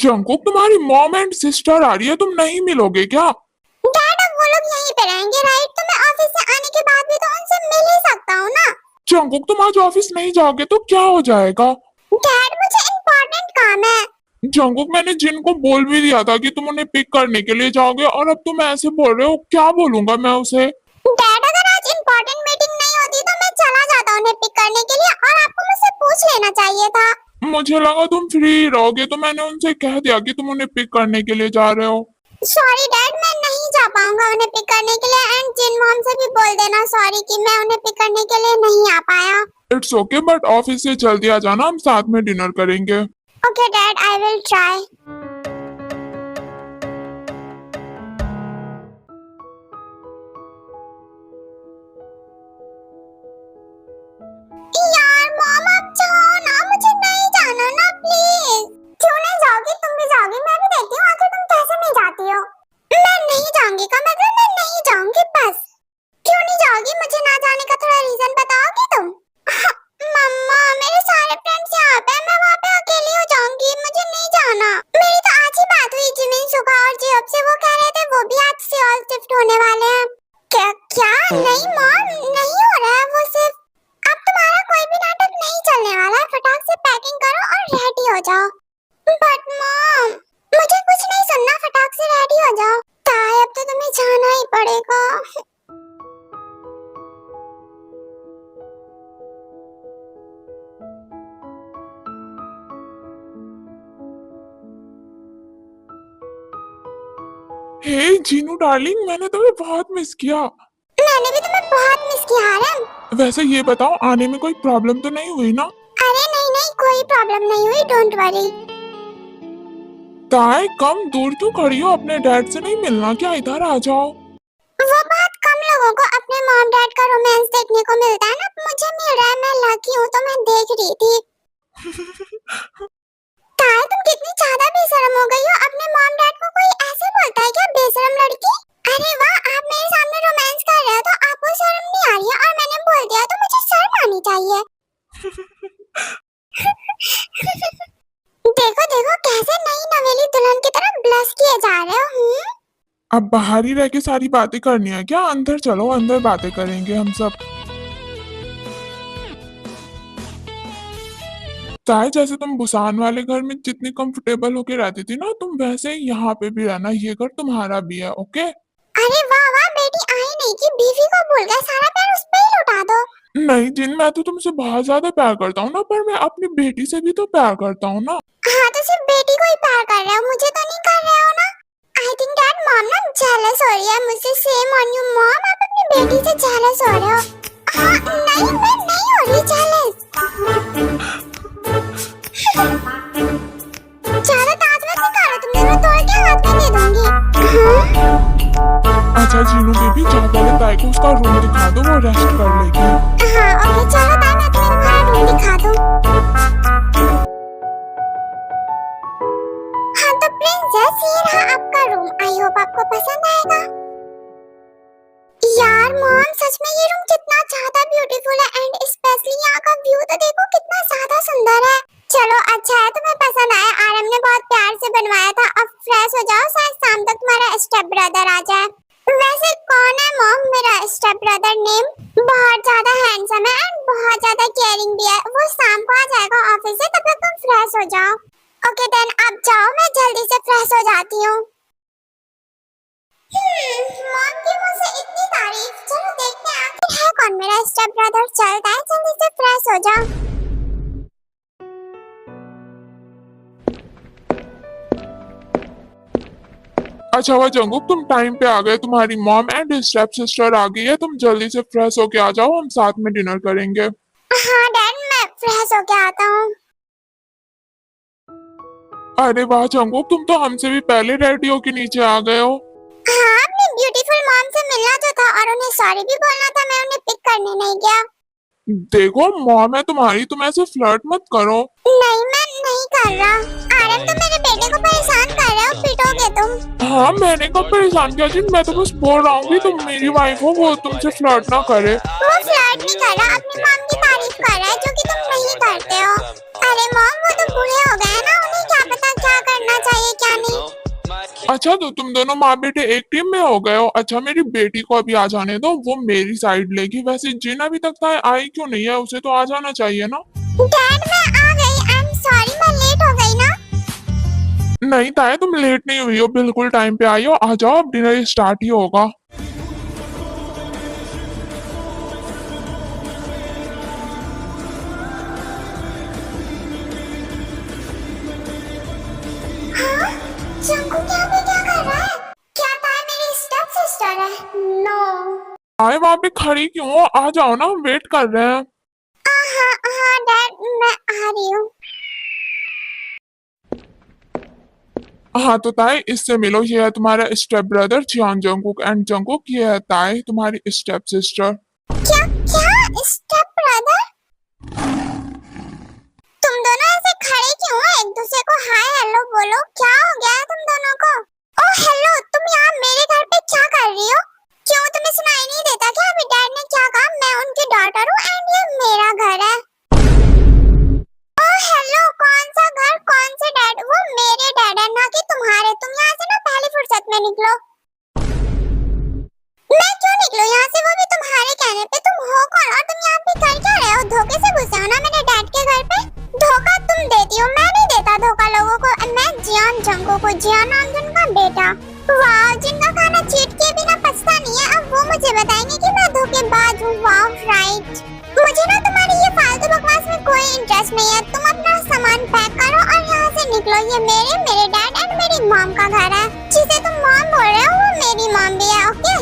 Jungkook, तुम्हारी mom and sister आ रही है, तुम नहीं मिलोगे क्या? डैड अब वो लोग यहीं पे रहेंगे राइट, तो मैं ऑफिस से आने के बाद भी तो उनसे मिल ही सकता हूँ ना। जंकुक, तुम आज ऑफिस नहीं जाओगे तो क्या हो जाएगा? डैड मुझे इम्पोर्टेंट काम है। जंकुक, मैंने जिन को बोल भी दिया था कि तुम उन्हें पिक करने के लिए जाओगे और अब तुम ऐसे बोल रहे हो, क्या बोलूंगा मैं उसे? डैड अगर आज इम्पोर्टेंट मीटिंग नहीं होती तो मैं चला जाता उन्हें पिक करने के लिए, और आपको मुझसे पूछ लेना चाहिए था। मुझे लगा तुम फ्री रहोगे तो मैंने उनसे कह दिया कि तुम उन्हें पिक करने के लिए जा रहे हो। सॉरी डैड, मैं नहीं जा पाऊंगा उन्हें पिक करने के लिए, एंड जिन मॉम से भी बोल देना सॉरी कि मैं उन्हें पिक करने के लिए नहीं आ पाया। इट्स ओके, बट ऑफिस से जल्दी आ जाना, हम साथ में डिनर करेंगे। Okay dad, I will try. यार मॉम आप जाओ ना, मुझे नहीं जाना ना प्लीज। क्यों नहीं जाओगी? तुम भी जाओगी, मैं भी देखती हूँ आखिर तुम कैसे नहीं जाती हो। मैं नहीं जाऊंगी का मतलब मैं नहीं जाऊंगी बस। क्यों नहीं जाओगी? मुझे ना जाने का थोड़ा रीजन बताओगी तुम? मम्मा मेरे सारे फ्रेंड्स यहाँ पे हैं, मैं वहाँ पे अकेली हो जाऊंगी, मुझे नहीं जाना। मेरी तो आज ही बात हुई जिमिन सुगा और जियोब से, वो कह रहे थे वो भी आज से ऑल शिफ्ट होने वाले हैं। क्या क्या? नहीं मॉम, नहीं हो रहा है वो सिर्फ। अब तुम्हारा कोई भी नाटक नहीं चलने वाला है, फटाक से पैकिंग करो और रेडी हो जाओ। बट मॉम मुझे कुछ नहीं सुनना, फटाक से रेडी हो जाओ। ताई अब तो तुम्हें जाना ही पड़ेगा। हे जीनू डार्लिंग, मैंने तुम्हें बहुत मिस किया। मैंने भी तुम्हें बहुत मिस किया आरम। वैसे ये बताओ, आने में कोई प्रॉब्लम तो नहीं हुई ना? अरे नहीं नहीं, कोई प्रॉब्लम नहीं हुई, डोंट वरी। ताई, कम दूर क्यों खड़ी हो? अपने डैड से नहीं मिलना क्या? इधर आ जाओ। वो बहुत कम लोगों को अपने मॉम डैड का रोमांस देखने को मिलता है ना, मुझे मिल रहा है, मैं लकी हूँ तो मैं देख रही थी। ताई तुम कितनी ज्यादा बेशरम हो गई हो, अपने मॉम डैड को कोई ऐसे बोलता है क्या बेशरम लड़की? अरे वाह, आप मेरे सामने रोमांस कर रहे हो तो आपको शर्म नहीं आ रही है, और मैंने बोल दिया तो मुझे शर्म आनी चाहिए। देखो देखो कैसे नई नवेली दुल्हन की तरह ब्लश किए जा रहे हो। अब बाहर ही रह के सारी बातें करनी है क्या? अंदर चलो, अंदर बातें करेंगे हम सब। ताई, जैसे तुम बुसान वाले घर में जितनी कंफर्टेबल होके रहती थी ना, तुम वैसे ही यहाँ पे भी रहना, ये घर तुम्हारा भी है, ओके? अरे वाह वाह, बेटी आई नहीं कि बीवी को भूल गए, सारा प्यार उस पे ही लुटा दो। नहीं जिन, मैं तो तुमसे बहुत ज्यादा प्यार करता हूँ ना, पर मैं अपनी बेटी से भी तो प्यार करता हूँ ना। हाँ तो सिर्फ बेटी को ही प्यार कर रहे हो, मुझे तो नहीं कर रहे हो ना। आई थिंक डैड मॉम ना जेलस हो रही है मुझसे। सेम ऑन यू मॉम, आप अपनी बेटी से जेलस हो रहे हो। हाँ नहीं, मैं नहीं हो रही जेलस। ज्यादा दांत मत निकालो तुमने, मैं तोड़ के हाथ में दे दूंगी। अच्छा जीनू बेबी, जाओ पहले ताई को उसका रूम दिखा दो, वो रेस्ट कर लेगी। हाँ ओके चलो ताई, मैं तुम्हें तुम्हारा रूम दिखा दूँ। हाँ तो प्रिंसेस, ये रहा आपका रूम, आई होप आपको पसंद आएगा। यार मॉम सच में ये रूम कितना ज्यादा ब्यूटीफुल है, एंड स्पेशली यहाँ का व्यू तो देखो कितना ज्यादा सुंदर है। चलो अच्छा है, तुम्हें पसंद आया, आरम ने बहुत प्यार से बनवाया था। अब फ्रेश हो जाओ, शायद शाम तक तुम्हारा स्टेप ब्रदर आ जाए। वैसे कौन है मॉम मेरा स्टेप ब्रदर? नेम बहुत ज्यादा हैंडसम है एंड बहुत ज्यादा केयरिंग भी है। वो शाम को आ जाएगा ऑफिस से, तब तक तुम फ्रेश हो जाओ। ओके देन अब जाओ, मैं जल्दी से फ्रेश हो जाती हूँ। मॉम की मुझसे इतनी तारीफ, चलो देखते हैं आखिर है कौन मेरा स्टेप ब्रदर। चलता है, जल्दी से फ्रेश हो जाओ। अच्छा हुआ जंगुक, तुम टाइम पे आ गए, तुम्हारी मॉम एंड स्टेप सिस्टर आ गई है, तुम जल्दी से फ्रेश होके आ जाओ, हम साथ में डिनर करेंगे। हाँ डैड, मैं फ्रेश होके आता हूँ। अरे वाह जंगुक, तुम तो हमसे भी पहले रेडी होके नीचे आ गए हो। हाँ, अपनी ब्यूटीफुल मॉम से मिलना तो था और उन्हें सॉरी भी बोलना था, मैं उन्हें पिक करने नहीं गया। देखो मॉम है तुम्हारी, तुम ऐसे फ्लर्ट मत करो। नहीं मैं नहीं कर रहा। आरम तुम मेरे बेटे को परेशान कर रहे हो, पिटोगे तुम। हाँ, मैंने कब परेशान किया जी? मैं तो बस बोल रहा हूँ कि तुम मेरी वाइफ हो, वो तुमसे फ्लर्ट ना करे। वो फ्लर्ट नहीं कर रहा, अपनी मॉम की तारीफ कर रहा है जो कि तुम नहीं करते हो। अरे मॉम वो तो बूढ़े हो गए हैं ना, उन्हें क्या पता क्या क्या करना चाहिए क्या नहीं। अच्छा तो तुम दोनों माँ बेटे एक टीम में हो गए हो। अच्छा मेरी बेटी को अभी आ जाने दो, वो मेरी साइड लेगी। वैसे जिन अभी तक आई क्यों नहीं है, उसे तो आ जाना चाहिए ना। डैड मैं आ गई, आई एम सॉरी मैं लेट हो गई ना। नहीं ताए तुम लेट नहीं हुई हो, बिल्कुल टाइम पे आई हो। आ जाओ अब डिनर स्टार्ट ही होगा। हाँ जंकुक यहाँ पे क्या कर रहा है? क्या ताई मेरी स्टेप सिस्टर है? नो। आए वहां पे खड़ी क्यों हो, आ जाओ ना, वेट कर रहे हैं। हाँ हाँ डैड मैं आ रही हूँ। हाँ तो ताए इससे मिलो, ये है तुम्हारा step brother Jeon Jungkook, and Jungkook ये है ताए तुम्हारी स्टेप सिस्टर। क्या क्या स्टेप ब्रदर? तुम दोनों ऐसे खड़े क्यों हो? एक दूसरे को हाय हेलो बोलो, क्या हो गया है तुम दोनों को? ओह हेलो, तुम यहाँ मेरे घर पे क्या कर रही हो? क्यों तुम्हें सुनाई नहीं देता क्या अभी डैड ने क्या कहा? मैं उनकी डॉटर हूँ एंड ये मेरा घर है। ओह हेलो, कौन सा घर कौन से डैड? वो मेरे डैड है ना कि तुम्हारे। तुम यहाँ से ना पहली फुर्सत में निकलो। मैं क्यों निकलूं यहाँ से, वो भी तुम्हारे कहने पे? तुम हो कौन और तुम यहाँ पे कर क्या रहे हो? धोखे से घुसे हो ना मेरे डैड के घर पे? धोखा तुम देती हो, मैं नहीं देता धोखा लोगों को। मैं जियान जंको को, जियान नामजुन का बेटा। वाह, जिनका खाना चीट के भी ना पछता नहीं है, अब वो मुझे बताएंगे कि मैं धोखेबाज हूँ। वाह राइट। मुझे ना तुम्हारी ये फालतू बकवास में कोई इंटरेस्ट नहीं है। तुम अपना सामान पैक करो और यहाँ से निकलो। ये मेरे डैड एंड मेरी मॉम का घर है। जिसे तुम मॉम बोल रहे हो वो मेरी मॉम भी है, ओके?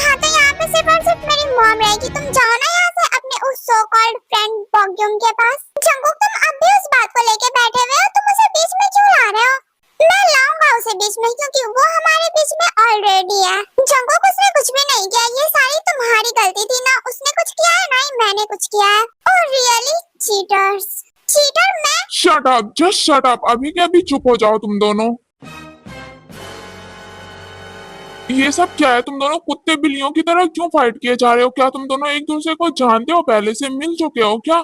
हाँ तो यहाँ पे सिर्फ और सिर्फ मेरी मॉम रहेगी। तुम जाओ ना यहाँ से अपने उस सो कॉल्ड फ्रेंड बॉग्यूम के पास। जंकुक तुम अब भी उस बात को लेके बैठे हुए हो, तुम उसे बीच में क्यों ला रहे हो? मैं लाऊंगा उसे बीच में क्योंकि वो हमारे बीच में ऑलरेडी है। जंकुक उसने कुछ भी नहीं किया, ये सारी तुम्हारी गलती थी ना। उसने कुछ किया है ना ही मैंने कुछ किया है। Oh really? चीटर्स। चीटर मैं? Shut up, just shut up, अभी के अभी चुप हो जाओ तुम दोनों। ये सब क्या है? तुम दोनों कुत्ते बिल्लियों की तरह क्यों फाइट किए जा रहे हो? क्या तुम दोनों एक दूसरे को जानते हो, पहले से मिल चुके हो क्या?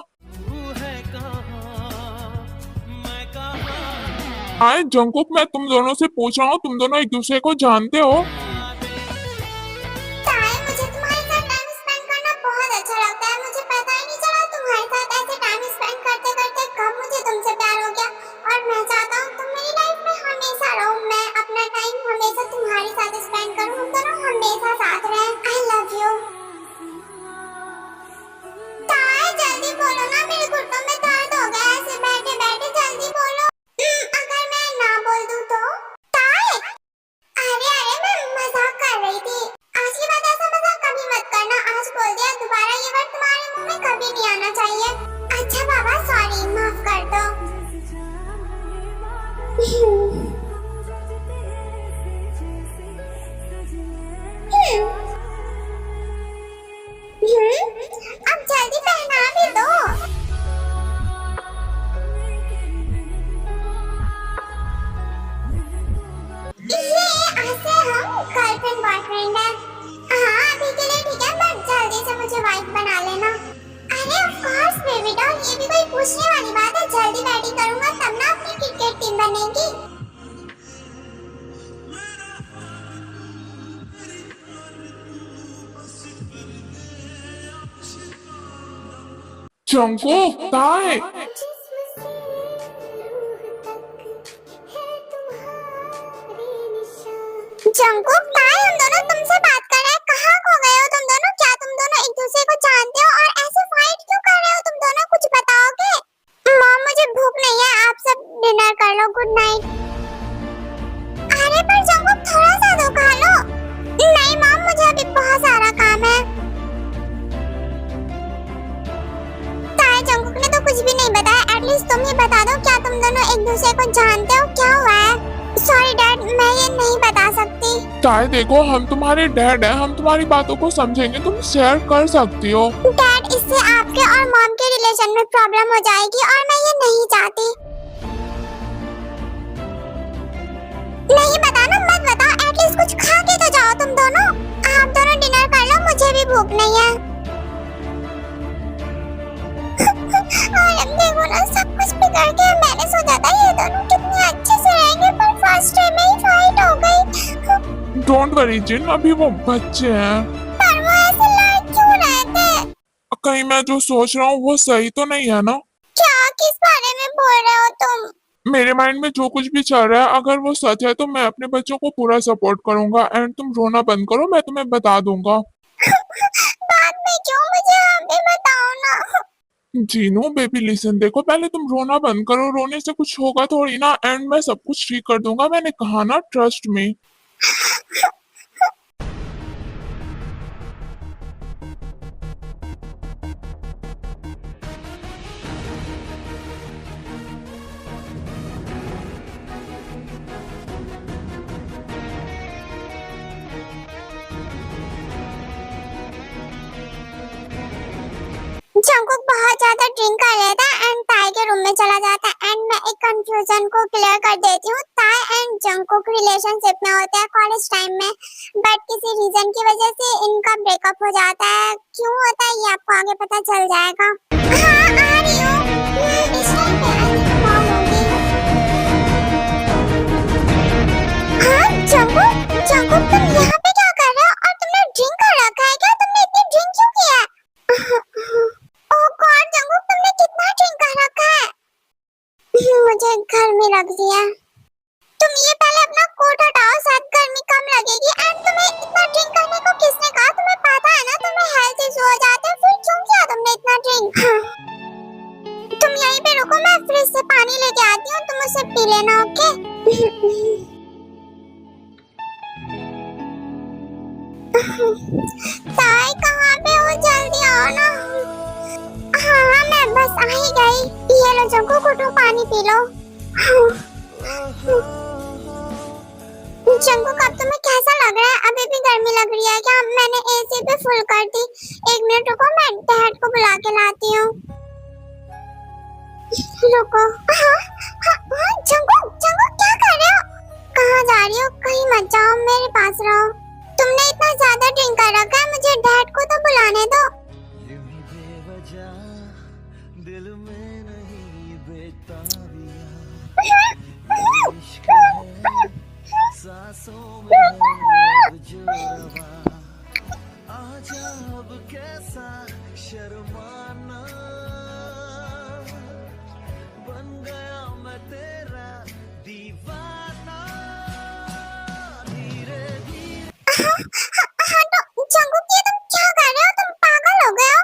आए जंकुक, मैं तुम दोनों से पूछ रहा हूँ, तुम दोनों एक दूसरे को जानते हो? ताई मुझे तुम्हारे साथ टाइम स्पेंड करना बहुत अच्छा लगता है। मुझे पता ही नहीं चला तुम्हारे साथ ऐसे टाइम स्पेंड करते करते कब मुझे तुमसे प्यार हो गया। और मैं चाहता हूँ तुम मेरी लाइफ में हमेशा रहो। मैं अपना टाइम हमेशा तुम्हारे साथ स्पेंड करूँ, हम दोनों हमेशा साथ रहें। आई लव यू। ताई जल्दी बोलो ना, मेरे घुटनों में दर्द हो गया ऐसे बैठे बैठे, जल्दी बोलो। अगर मैं ना बोल दूँ तो? ताई अरे मैं मजाक कर रही थी। आज के बाद ऐसा मजाक कभी मत करना। आज बोल दिया, दोबारा ये वर्ड तुम्हारे मुंह में कभी नहीं आना चाहिए। अच्छा बाबा सॉरी, माफ कर दो। अब जल्दी पहना भी दो। ये ऐसे हम गर्लफ्रेंड बॉयफ्रेंड है। हाँ अभी के लिए ठीक है, बट जल्दी से मुझे वाइफ बना लेना। अरे ऑफ कोर्स बेबी डॉल, ये भी कोई पूछने वाली बात है? जल्दी बैटिंग करूंगा तब ना अपनी क्रिकेट टीम बनेगी। जंकुक ताए, जंकुक ताई, हम दोनों तुमसे बात कर रहे हैं। कहाँ खो गए हो तुम दोनों? क्या तुम दोनों एक दूसरे को जानते हो और ऐसे फाइट क्यों कर रहे हो तुम दोनों? कुछ बताओगे? मॉम मुझे भूख नहीं है, आप सब डिनर कर लो। Good night. अरे पर जंकुक थोड़ा सा तो खा लो। नहीं मॉम, मुझे अभी बहुत सारा काम है। ताई जंकुक ने तो कुछ भी नहीं बताया, एटलीस्ट तुम ही बता दो, क्या तुम दोनों एक दूसरे को जानते हो? क्या हुआ है? सॉरी डैड, मैं ये नहीं बता सकती। ताए देखो, हम तुम्हारे डैड हैं, हम तुम्हारी बातों को समझेंगे, तुम शेयर कर सकती हो। डैड इससे आपके और मॉम के रिलेशन में प्रॉब्लम हो जाएगी और मैं ये नहीं चाहती। नहीं बताना, मत बताओ, एटलीस्ट कुछ खा के तो जाओ तुम दोनों। आप दोनों डिनर कर लो, मुझे भी भूख नहीं है। और अब देखो ना, सब कुछ बिगड़ गया। मैंने सोचा था ये दोनों कितने अच्छे से रहेंगे। फर्स्ट डे में ही फाइट हो गई। डोंट वरी जिन, अभी वो बच्चे हैं। पर वो ऐसे लड़ क्यों रहे थे? कहीं मैं जो सोच रहा हूँ वो सही तो नहीं है ना? क्या, किस बारे में बोल रहे हो तुम? मेरे माइंड में जो कुछ भी चल रहा है, अगर वो सच है तो मैं अपने बच्चों को पूरा सपोर्ट करूंगा। एंड तुम रोना बंद करो, मैं तुम्हें बता दूंगा। बाद में क्यों, मुझे अभी बताओ ना। जीनू बेबी लिसन, देखो पहले तुम रोना बंद करो, रोने से कुछ होगा थोड़ी ना। एंड मैं सब कुछ ठीक कर दूंगा, मैंने कहा ना, ट्रस्ट मी। जंकुक बहुत ज्यादा ड्रिंक कर लेता है एंड ताई के रूम में चला जाता है। एंड मैं एक कंफ्यूजन को क्लियर कर देती हूँ। ताई एंड जंकुक रिलेशनशिप में होते हैं कॉलेज टाइम में, बट किसी रीजन की वजह से इनका ब्रेकअप हो जाता है। क्यों होता है ये आपको आगे पता चल जाएगा। हाँ, आ रही हूँ। इस टाइम पे आई थिंक मॉम होगी। हाँ जंकुक, जंकुक तुम यहाँ पे क्या कर रहे हो? और तुमने ड्रिंक कर रखा है क्या? तुमने इतनी ड्रिंक क्यों किया है? ओह गॉड जंकुक, तुमने कितना ड्रिंक कर रखा है? मुझे गर्मी लग रही है। तुम ये पहले अपना कोट हटाओ, शायद गर्मी कम लगेगी। एंड तुम्हें इतना ड्रिंक करने को किसने कहा? तुम्हें पता है ना तुम्हें हेल्थ इशू हो जाते हैं, फिर क्यों किया तुमने इतना ड्रिंक? तुम यहीं पे रुको, मैं फ्रिज से पानी लेके आती हूँ, तुम उसे पी लेना, ओके? ताई कहाँ पे हो? जल्दी आओ ना। हाँ मैं बस आ ही गई। ये लो जंकुक, उठो पानी पी लो। जंकुक अब तुम्हें कैसा लग रहा है? अभी भी गर्मी लग रही है क्या? मैंने एसी पे फुल कर दी। एक मिनट रुको, मैं डैड को बुला के लाती हूँ। रुको। हाँ, हाँ, हाँ, जंकुक, जंकुक क्या कर रहे हो? कहाँ जा रही हो? कहीं मत जाओ, मेरे पास रहो। तुमने इतना ज्यादा ड्रिंक कर रखा है, मुझे डैड को तो बुलाने दो। दिल में नहीं बेताबिया, सांसों में अब जो रवा, आजा अब कैसा शर्माना, बन गया मैं तेरा दीवाना, धीरे धीरे। हाँ तो जंकुक ये तुम क्या कर रहे हो? तुम पागल हो गए हो?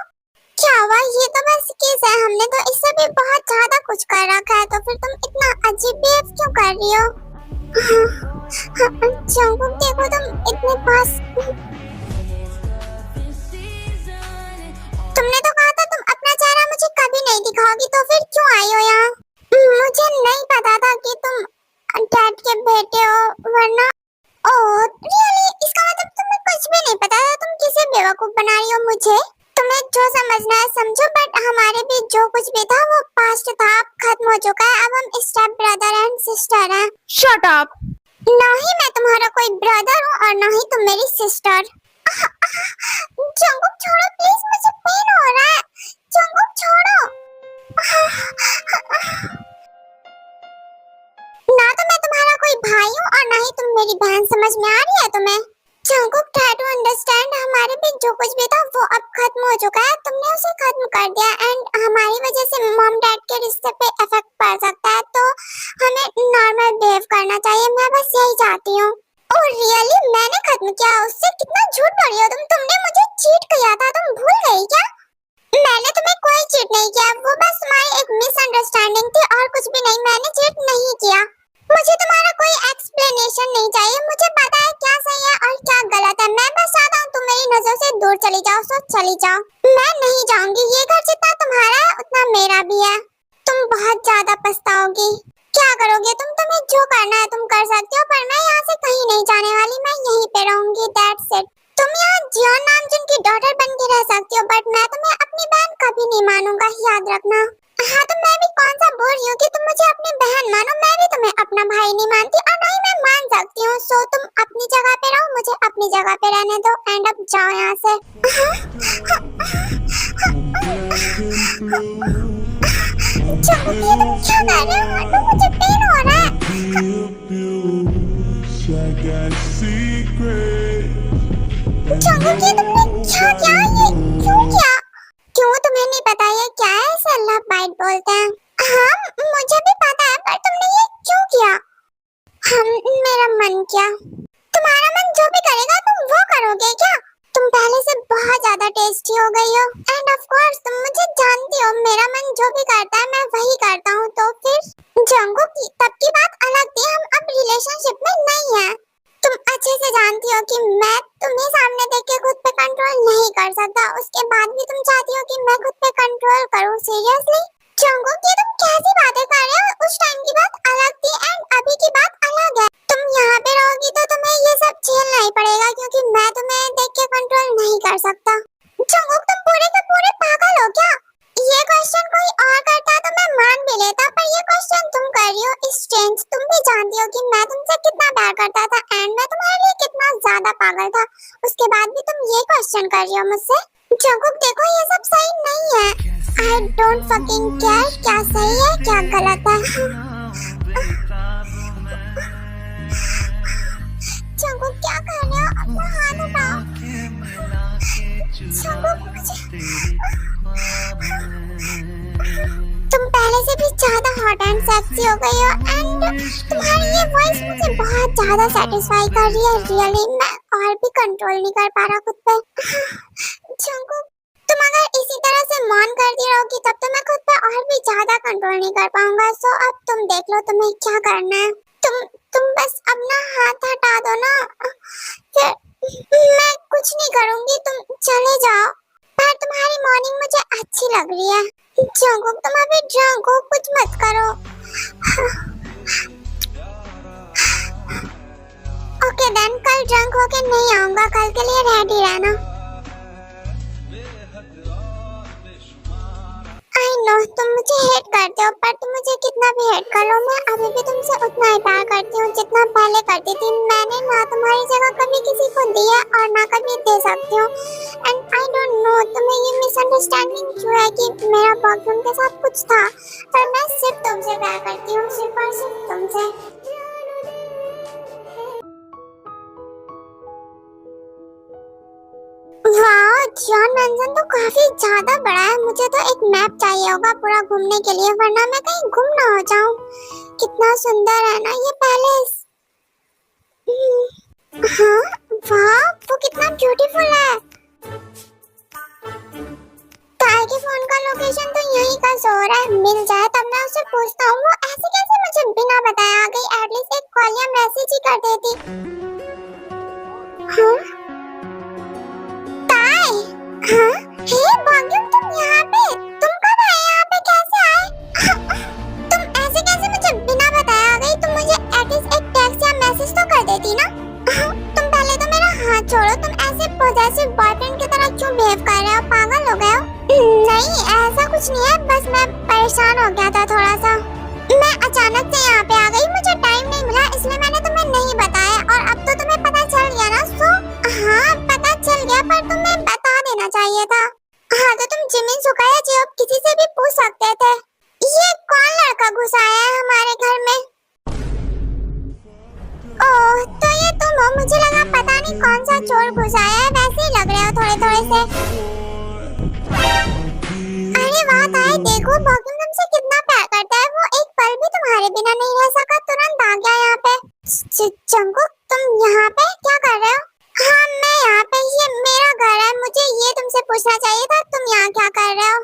क्या हुआ? ये तो बस किस है, हमने तो इससे भी बहुत ज्यादा कुछ कर रखा है, तो फिर तुम इतना अजीब बिहेव क्यों कर रही हो? जंकुक देखो, तुम इतने पास। तुमने तो कहा था तुम अपना चेहरा मुझे कभी नहीं दिखाओगी, तो फिर क्यों आई हो यहाँ? मुझे नहीं पता था कि तुम डैड के बेटे हो, वरना। Oh really? इसका मतलब तुम्हें कुछ भी नहीं पता था? तुम किसे बेवकूफ बना रही हो मुझे? तुम्हें जो समझना है समझो, बट हमारे बीच जो कुछ भी था वो पास्ट था, अब खत्म हो चुका है। अब हम स्टेप ब्रदर एंड सिस्टर हैं। Shut up. ना ही मैं तुम्हारा कोई ब्रदर हूँ और ना ही तुम मेरी सिस्टर। जंकुक छोड़ो प्लीज, मुझे पेन हो रहा है। जंकुक छोड़ो। ना तो मैं तुम्हारा कोई भाई हूँ और ना ही तुम मेरी बहन, समझ में आ रही है तुम्हें? जंकुक ट्राई टू अंडरस्टैंड, हमारे बीच जो कुछ भी था वो अब खत्म हो चुका है, तुमने उसे खत्म कर दिया। एंड हमारी वजह से मॉम डैड के रिश्ते पे इफेक्ट पड़ सकता है, तो हमें नॉर्मल बिहेव करना चाहिए। मैं बस यही चाहती हूँ। Oh really? मैंने खत्म किया उससे? कितना झूठ बोल रही हो तुम। तुमने मुझे चीट किया था, तुम भूल गई क्या? मैंने तुम्हें कोई चीट नहीं किया, वो बस तुम्हारी एक मिसअंडरस्टैंडिंग थी और कुछ भी नहीं। मैंने चीट नहीं किया। मुझे तुम्हारा कोई एक्सप्लेनेशन नहीं चाहिए, मुझे पता है क्या सही है और क्या गलत है। मैं बस चाहता हूँ तुम मेरी नजर से दूर चली जाओ, सो चली जाओ। मैं नहीं जाऊंगी, ये घर जितना तुम्हारा है उतना मेरा भी है। तुम बहुत ज्यादा पछताओगी। क्या करोगे तुम? तुम्हें जो करना है तुम कर सकती हो, पर मैं यहाँ से कहीं नहीं जाने वाली, मैं यहीं पे रहूंगी, दैट्स इट। तुम यहाँ जियोन नामजुन की डॉटर बन के रह सकती हो, बट मैं तुम्हें अपनी बहन कभी नहीं मानूंगा, याद रखना। हाँ तो मैं भी कौन सा बोल रही हूँ कि तुम मुझे अपनी बहन मानो? मैं भी तुम्हें अपना भाई नहीं मानती और ना ही मैं मान सकती हूँ। सो तुम अपनी जगह पे रहो, मुझे अपनी जगह पे रहने दो। एंड अब जाओ यहाँ से। चलो ये तुम क्या कर रहे हो? मुझे पेन हो रहा है। जंगुक ये तुमने क्या किया, ये क्यों किया? क्यों तुम्हें नहीं पता ये क्या है? इसे लव बाइट बोलते हैं। हाँ मुझे भी पता है, पर तुमने ये क्यों किया? मेरा मन क्या? तुम्हारा मन जो भी करेगा तुम वो करोगे क्या? तुम पहले से बहुत ज्यादा टेस्टी हो गई हो, एंड ऑफ कोर्स तुम मुझे जानती हो, मेरा मन जो भी करता है मैं वही करता हूँ। तो फिर जंगुक तब की बात अलग थी, हम अब रिलेशनशिप में नहीं है। तुम अच्छे से जानती हो कि मैं तुम्हें सामने देख के खुद पे कंट्रोल नहीं कर सकता, उसके बाद भी तुम चाहती हो कि मैं खुद पे कंट्रोल करूँ। सीरियसली जंगुक ये तुम कैसी बातें कर रहे हो? उस टाइम की बात अलग थी एंड अभी की बात अलग है। तुम यहाँ पे रहोगी तो तुम्हें ये सब झेलना ही पड़ेगा, क्योंकि मैं तुम्हें देख के कंट्रोल नहीं कर सकता। जंगुक तुम पूरे के पूरे पागल हो क्या? ये क्वेश्चन कोई और करता तो मैं मान भी लेता, पर ये क्वेश्चन तुम कर रही हो इस चेंज। तुम भी जानती हो कि मैं तुमसे कितना प्यार करता था एंड मैं तुम्हारे लिए कितना ज्यादा पागल था, उसके बाद भी तुम ये क्वेश्चन कर रही हो मुझसे। जंगुक देखो ये सब सही नहीं है। आई डोंट फकिंग केयर क्या सही है क्या गलत है। जंगुक क्या कर रहे हो? अपना हाथ हटाओ। जंगुक तुम पहले से भी ज्यादा हॉट एंड सेक्सी हो गई हो, एंड तुम्हारी ये वॉइस मुझे बहुत ज्यादा सेटिस्फाई कर रही है। रियली मैं और भी कंट्रोल नहीं कर पा रहा खुद पे। जंगुक तुम अगर इसी तरह से मौन करती रहोगी तब तो मैं खुद पे और भी ज्यादा कंट्रोल नहीं कर पाऊंगा। सो अब तुम देख लो तुम्हें क्या करना है। तुम बस अपना हाथ हटा दो ना, फिर मैं कुछ नहीं करूंगी, तुम चले जाओ। पर तुम्हारी मॉर्निंग मुझे अच्छी लग रही है। जंगुक तुम अभी ड्रंक हो, कुछ मत करो। ओके देन, कल ड्रंक होके नहीं आऊंगा, कल के लिए रेडी रहना। आई नो तुम मुझे हेट करते हो, पर तुम मुझे कितना भी हेट कर लो, मैं अभी भी तुमसे उतना ही प्यार करती हूँ जितना पहले करती थी। मैंने ना तुम्हारी जगह कभी किसी को दी है और ना कभी दे सकती हूँ। एंड आई डोंट नो तुम्हें ये मिसअंडरस्टैंडिंग क्यों है कि मेरा बॉयफ्रेंड के साथ कुछ था, पर मैं सिर्फ तुमसे प्यार करती हूँ, सिर्फ और सिर्फ तुमसे। वाह जॉन मैंसन तो काफी ज्यादा बड़ा है। मुझे तो एक मैप चाहिए होगा पूरा घूमने के लिए, वरना मैं कहीं गुम ना हो जाऊं। कितना सुंदर है ना ये पैलेस। हाँ वाह वो कितना ब्यूटीफुल है। ताई के फोन का लोकेशन तो यहीं का शो रहा है, मिल जाए तब मैं उससे पूछता हूँ। वो ऐसे कैसे मुझे बिना बताए आ गई? एटलीस्ट एक कॉल या मैसेज ही कर देती। हाँ हाँ? हे बॉन्गिंग तुम यहाँ पे? तुम कब आए यहाँ पे? कैसे आए? तुम ऐसे कैसे मुझे बिना बताए आ गई? तुम मुझे एटलीस्ट एक टेक्स्ट या मैसेज तो कर देती ना। तुम पहले तो मेरा हाथ छोड़ो, तुम ऐसे पॉजेसिव बॉयफ्रेंड की तरह क्यों बिहेव कर रहे हो? पागल हो गए हो? नहीं ऐसा कुछ नहीं है, बस मैं परेशान हो गया था थोड़ा सा। मैं अचानक से यहाँ पे आ गई, मुझे टाइम नहीं मिला इसलिए मैंने तुम्हें नहीं बताया, और अब तो तुम्हें पता चल गया ना। सो हाँ पता चल गया, पर तुम्हें बता देना चाहिए था। हाँ तो तुम जिमिन सुकाया जी अब किसी से भी पूछ सकते थे। ये कौन लड़का घुस आया है हमारे घर में? ओह तो ये तुम हो, मुझे लगा पता नहीं कौन सा चोर घुस आया है, वैसे ही लग रहे हो थोड़े थोड़े से। अरे वाह ताई देखो बॉकिम तुमसे कितना प्यार करता है, वो एक पल भी तुम्हारे बिना नहीं रह सका, तुरंत आ गया यहाँ पे। जंगुक तुम यहाँ पे क्या कर रहे हो? हाँ मैं यहाँ पे, ये मेरा घर है, मुझे ये तुमसे पूछना चाहिए था, तुम यहाँ क्या कर रहे हो?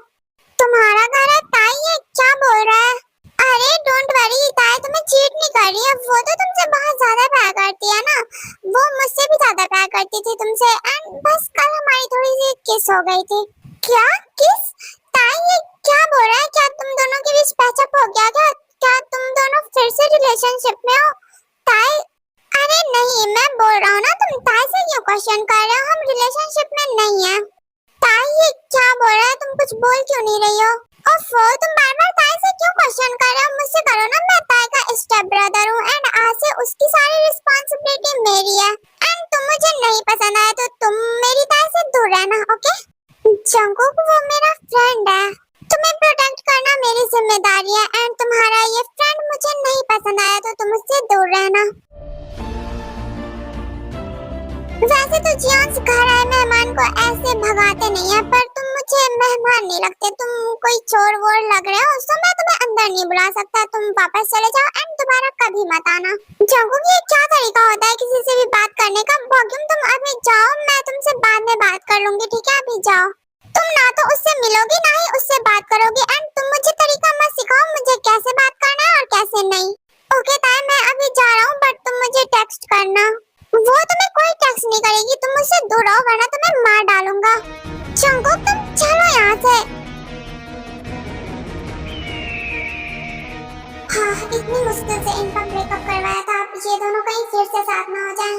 तुम्हारा घर है ताई? ये क्या बोल रहा है? अरे डोंट वरी ताई, तुम्हें चीट नहीं कर रही है, वो तो तुमसे बहुत ज्यादा प्यार करती है ना, वो मुझसे भी ज्यादा प्यार करती थी तुमसे, एंड बस कल हमारी थोड़ी सी किस हो गई थी। क्या किस? ताई ये क्या बोल रहा है? क्या तुम दोनों के बीच पैचअप हो गया क्या? क्या तुम दोनों फिर से रिलेशनशिप में हो? ताई अरे नहीं मैं बोल रहा हूँ ना, तुम ताई से क्यों क्वेश्चन कर रहे हो? हम रिलेशनशिप में नहीं है। ताई ये क्या बोल रहा है? तुम कुछ बोल क्यों नहीं रही हो? ओफो तुम बार बार ताई से क्यों क्वेश्चन कर रहे हो? मुझसे करो ना, मैं ताई का स्टेप ब्रदर हूँ एंड आज से उसकी सारी रिस्पांसिबिलिटी मेरी है, एंड तुम मुझे नहीं पसंद आए तो तुम मेरी ताई से दूर रहना, ओके? जंगुक वो मेरा फ्रेंड है, तुम्हें प्रोटेक्ट करना मेरी जिम्मेदारी है, एंड तुम्हारा ये फ्रेंड मुझे नहीं पसंद आया तो तुम उससे दूर रहना। वैसे तो जियांस घर आए मेहमान को ऐसे भगाते नहीं है, पर तुम मुझे मेहमान नहीं लगते, तुम कोई चोर वोर लग रहे हो, तो मैं तुम्हें अंदर नहीं बुला सकता। तुम वापस चले जाओ एंड दोबारा कभी मत आना। जंगकुक, ये क्या तरीका होता है किसी से भी बात करने का? बॉक्यूम, तुम अभी जाओ, मैं तुमसे बाद में बात कर लूंगी, ठीक है? अभी जाओ। तुम ना तो उससे मिलोगी ना ही उससे बात करोगी, एंड तुम मुझे तरीका मत सिखाओ मुझे कैसे बात करना है और कैसे नहीं। ओके ताई, मैं अभी जा रहा हूँ, बट तुम मुझे टेक्स्ट करना। वो तुम्हें कोई टेक्स्ट नहीं करेगी, तुम मुझसे दूर रहो वरना तुम्हें मार डालूंगा। जंगकुक, तुम चलो यहाँ से। हाँ, इतनी मुश्किल से इनका ब्रेकअप करवाया था, अब ये दोनों कहीं फिर से साथ ना हो जाएं।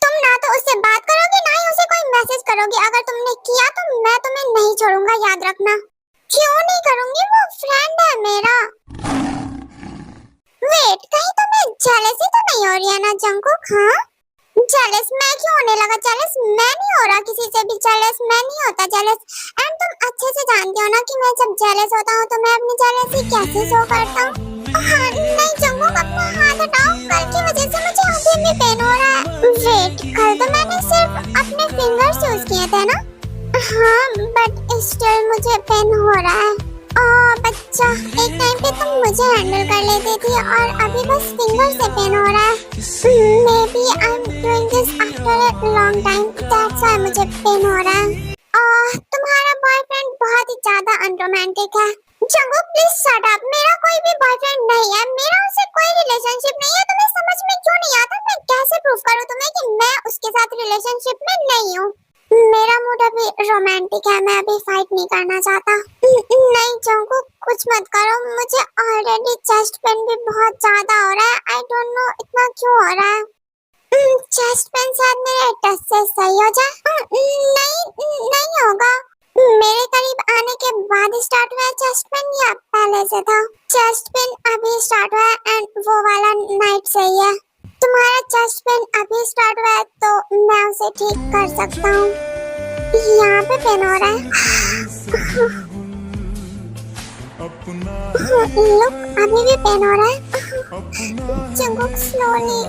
तुम ना तो उससे बात करोगी ना ही उसे कोई मैसेज करोगी। अगर तुमने किया तो मैं तुम्हें नहीं छोड़ूंगा, याद रखना। क्यों नहीं करूंगी? वो फ्रेंड है मेरा। वेट, कहीं तुम्हें जेलसी तो नहीं हो रही है ना जंगकुक? हाँ, जेलस मैं क्यों होने लगा? जेलस मैं नहीं हो रहा किसी से भी, जेलस मैं नहीं होता जेलस। एंड तुम अच्छे से जानती हो ना कि मैं जब जेलस होता हूँ तो मैं अपनी जेलसी कैसे शो करता हूँ। हाँ, नहीं जंगकुक, अपना हाथ हटाओ, कल की वजह से मुझे अभी भी पेन हो रहा है। वेट, कल तो मैंने सिर्फ अपने फिंगर्स यूज किए थे ना? हाँ, बट स्टिल मुझे पेन हो रहा है। बच्चा, एक टाइम पे तुम मुझे हैंडल कर लेती थी और अभी बस फिंगर से पेन हो रहा है। Maybe I am doing this after a long time, that's why मुझे पेन हो रहा है। तुम्हारा बॉयफ्रेंड बहुत ही ज्यादा अनरोमांटिक है। Jungkook, please shut up. मेरा कोई भी बॉयफ्रेंड नहीं है, मेरा उससे कोई रिलेशनशिप नहीं है। तुम्हें समझ में क्यों नहीं आता? मैं कैसे प्रूव करूं तुम्हें कि मैं उसके साथ रिलेशनशिप में नहीं हूँ? मेरा मूड अभी रोमांटिक है, मैं अभी फाइट नहीं करना चाहता। नहीं जंगकुक, कुछ मत करो, मुझे ऑलरेडी चेस्ट पेन भी बहुत ज्यादा हो रहा है। आई डोंट नो इतना क्यों हो रहा है। चेस्ट पेन शायद मेरे टच से सही हो जाए। नहीं, नहीं होगा। मेरे करीब आने के बाद स्टार्ट हुआ चेस्ट पेन या पहले से था? चेस्ट पेन अभी स्टार्ट हुआ है एंड वो वाला नाइट से ही है। तुम्हारा चेस्ट पेन अभी स्टार्ट हुआ है तो मैं उसे ठीक कर सकता हूँ। यहाँ पे पेन हो रहा है। लुक, अभी भी पेन हो रहा है। Jungkook, slowly.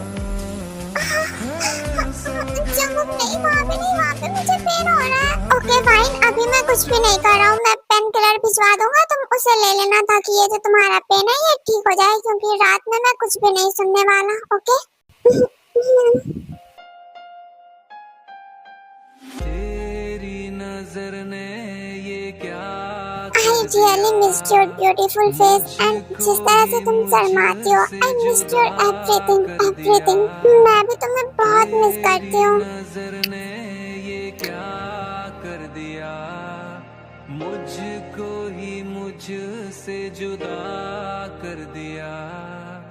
जंगकुक, नहीं, वहाँ पे नहीं, वहाँ पे मुझे पेन हो रहा है। ओके फाइन, अभी मैं कुछ भी नहीं कर रहा हूँ, मैं पेन किलर भिजवा दूंगा, तुम उसे ले लेना ताकि ये जो तुम्हारा पेन है ये ठीक हो जाए, क्योंकि रात में मैं कुछ भी नहीं सुनने वाला। ओके? तेरी नजर ने ये क्या I really missed your beautiful face and जिस तरह से तुम शर्माती हो। I missed your everything, everything. मैं भी तुम्हें बहुत मिस करती हूँ। नजर ने ये क्या कर दिया, मुझको ही मुझसे जुदा कर दिया।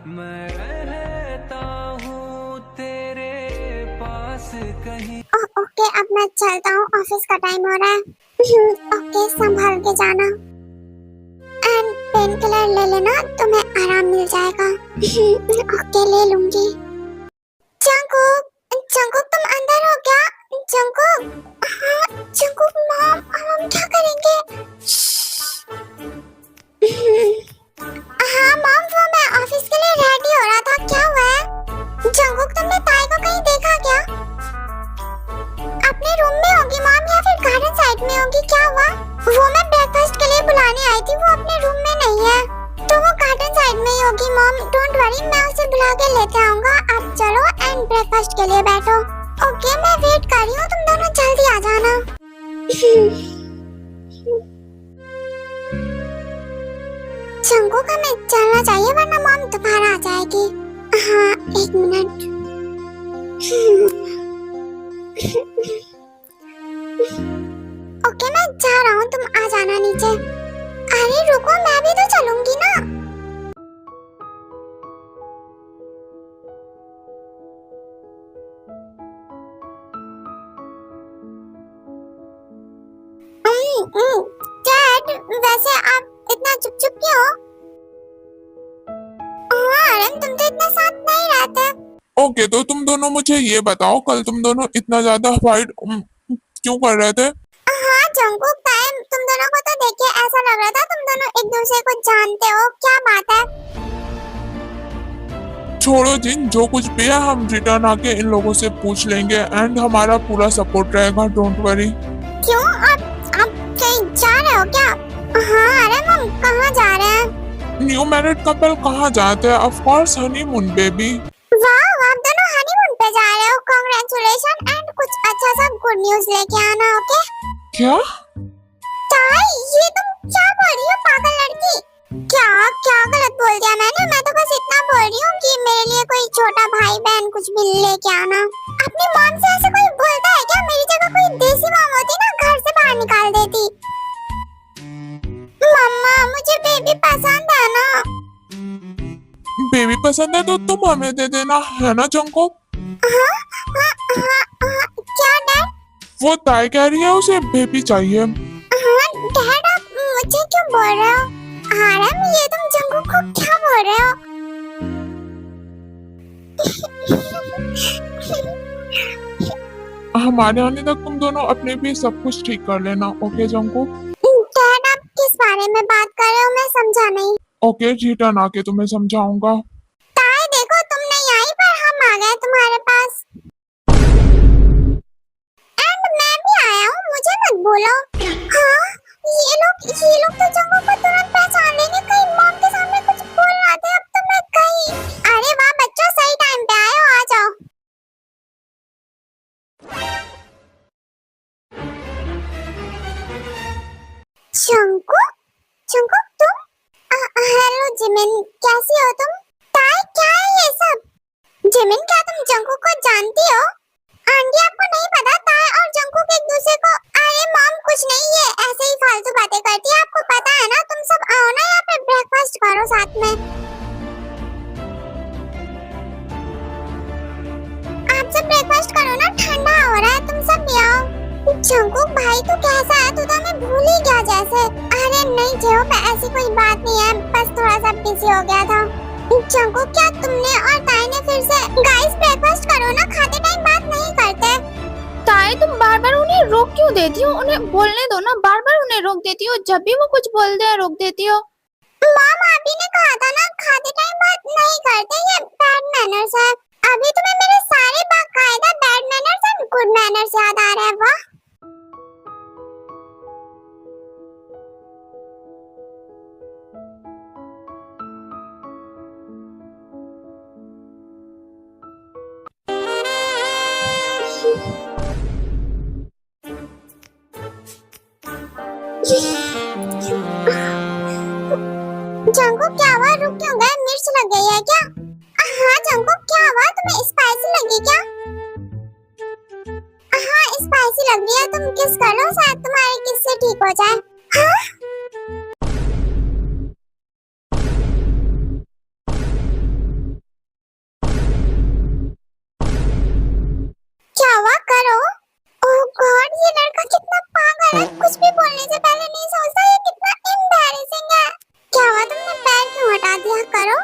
मैं रहता हूँ तेरे पास कहीं। ओके, अब मैं चलता हूँ, ऑफिस का टाइम हो रहा है। ओके, संभाल के जाना एंड पेन किलर ले लेना, तुम्हें आराम मिल जाएगा। ओके, ले लूंगी। जंगकुक, जंगकुक, तुम अंदर हो क्या? जंगकुक, हाँ जंगकुक, मॉम, अब हम क्या करेंगे? हाँ मॉम, वो मैं ऑफिस के लिए रेडी हो रहा था, क्या हुआ है? जंगकुक, तुमने ताई को कहीं देखा क्या? अपने रूम में होगी मॉम, या फिर गार्डन साइड में होगी, क्या हुआ? वो मैं ब्रेकफास्ट के लिए बुलाने आई थी, वो अपने रूम में नहीं है, तो वो गार्डन साइड में ही होगी मॉम। डोंट वरी, मैं उसे बुला के लेते आऊंगा। आप चलो एंड ब्रेकफास्ट के लिए बैठो। ओके, मैं वेट कर रही हूँ, तुम दोनों जल्दी आ जाना। जंगकुक, हमें चलना चाहिए वरना मॉम दोबारा आ जाएगी। हाँ, एक मिनट। ओके, मैं जा रहा हूँ, तुम आ जाना नीचे। अरे रुको, मैं भी तो चलूंगी ना। डैड, वैसे आप इतना चुप चुप क्यों हो? आरन, तुम तो इतना साथ नहीं रहते। ओके, तो तुम दोनों मुझे ये बताओ, कल तुम दोनों इतना ज्यादा फाइट क्यों कर रहे थे? हाँ जंगकुक टाइम, तुम दोनों को तो देख के ऐसा लग रहा था तुम दोनों एक दूसरे को जानते हो, क्या बात है? छोड़ो जिन, जो कुछ भी है हम रिटर्न आके इन लोगों से पूछ लेंगे एंड हमारा पूरा सपोर्ट रहेगा, डोंट वरी। क्यों, आप कहीं जा रहे हो क्या? हाँ, अरे मम, कहाँ जा रहे हैं? न्यू मैरिड कपल कहाँ जाते हैं? Of course honeymoon baby. वाह, आप दोनों हनीमून पे जा रहे हो, कांग्रेचुलेशन, एंड कुछ अच्छा सा गुड न्यूज लेके आना, ओके? क्या? ताई, ये तुम क्या बोल रही हो पागल लड़की? क्या क्या गलत बोल दिया मैंने? मैं तो बस इतना बोल रही हूँ कि मेरे लिए कोई छोटा भाई बहन कुछ भी लेके आना। अपनी मॉम से ऐसे कोई बोलता है क्या? मेरी जगह कोई देसी मॉम होती ना, घर से बाहर निकाल देती। मम्मा, मुझे बेबी पसंद है ना। बेबी पसंद है तो तुम हमें दे देना, है ना जंगकुक? हाँ, हाँ, हाँ, हाँ, क्या डैड? वो ताई कह रही है उसे बेबी चाहिए। हाँ डैड, आप मुझे क्यों बोल रहे हो? आरम, ये तुम जंगकुक को क्या बोल रहे हो? हमारे आने तक तुम दोनों अपने भी सब कुछ ठीक कर लेना, ओके जंगकुक? डैड, आप किस बारे में बात कर रहे हो? मैं समझा नहीं। ओके, रिटर्न आके तुम्हें समझाऊंगा। ताई देखो, तुम नहीं आई पर हम आ गए तुम्हारे पास। एंड मैं भी आया हूँ, मुझे मत बोलो। हाँ, ये लोग तो जंगल को तुरंत पहचान लेंगे, कहीं मॉम के सामने कुछ बोल ना दे। अब तो मैं कहीं। अरे वाह बच्चों, सही टाइम पे आए हो, आ जाओ। चंकू, चंकू तुम? हेलो जिमिन, कैसी हो तुम? ताई, क्या है ये सब? जिमिन, क्या तुम जंकू को जानती हो? आंटी, आपको नहीं पता ताई और जंकुक एक दूसरे को? अरे मॉम, कुछ नहीं, ये ऐसे ही फालतू बातें करती है, आपको पता है ना। तुम सब आओ ना यहाँ पे, ब्रेकफास्ट करो साथ में। आप सब ब्रेकफास्ट करो ना, ठंडा हो रहा है, तुम सब भी आओ। जंकुक भाई, तू कैसा है? तू तो हमें भूल ही गया जैसे। अरे नहीं जेहोप, ऐसी कोई बात नहीं है, बस थोड़ा सा बिजी हो गया था। जंकुक, क्या तुमने और ताई ने फिर से? गाइस, ब्रेकफास्ट करो ना, खाते टाइम बात नहीं करते। ताई, तुम बार बार उन्हें रोक क्यों देती हो? उन्हें बोलने दो ना, बार बार उन्हें रोक देती हो, जब भी वो कुछ बोलते हैं रोक देती हो। मॉम, आप ही ने कहा था ना खाते टाइम बात नहीं करते, ये बैड मैनर्स है। अभी तुम्हें मेरे सारे बाकायदा बैड मैनर्स और गुड मैनर्स याद आ रहे हैं, वाह। जंकुक, क्या हुआ? रुक क्यों गए? मिर्च लग गई है क्या? हाँ जंकुक, क्या हुआ? तुम्हें स्पाइसी लगी क्या? हाँ, स्पाइसी लग रही है, तुम किस कर लो, शायद तुम्हारे किस से ठीक हो जाए। हाँ? क्या हुआ? करो। ओह गॉड, ये लड़का कितना पागल है, कुछ भी बोलने से पहले नहीं सोचता, ये कितना एम्बैरेसिंग है। क्या हुआ? तुमने पैर क्यों हटा दिया? करो।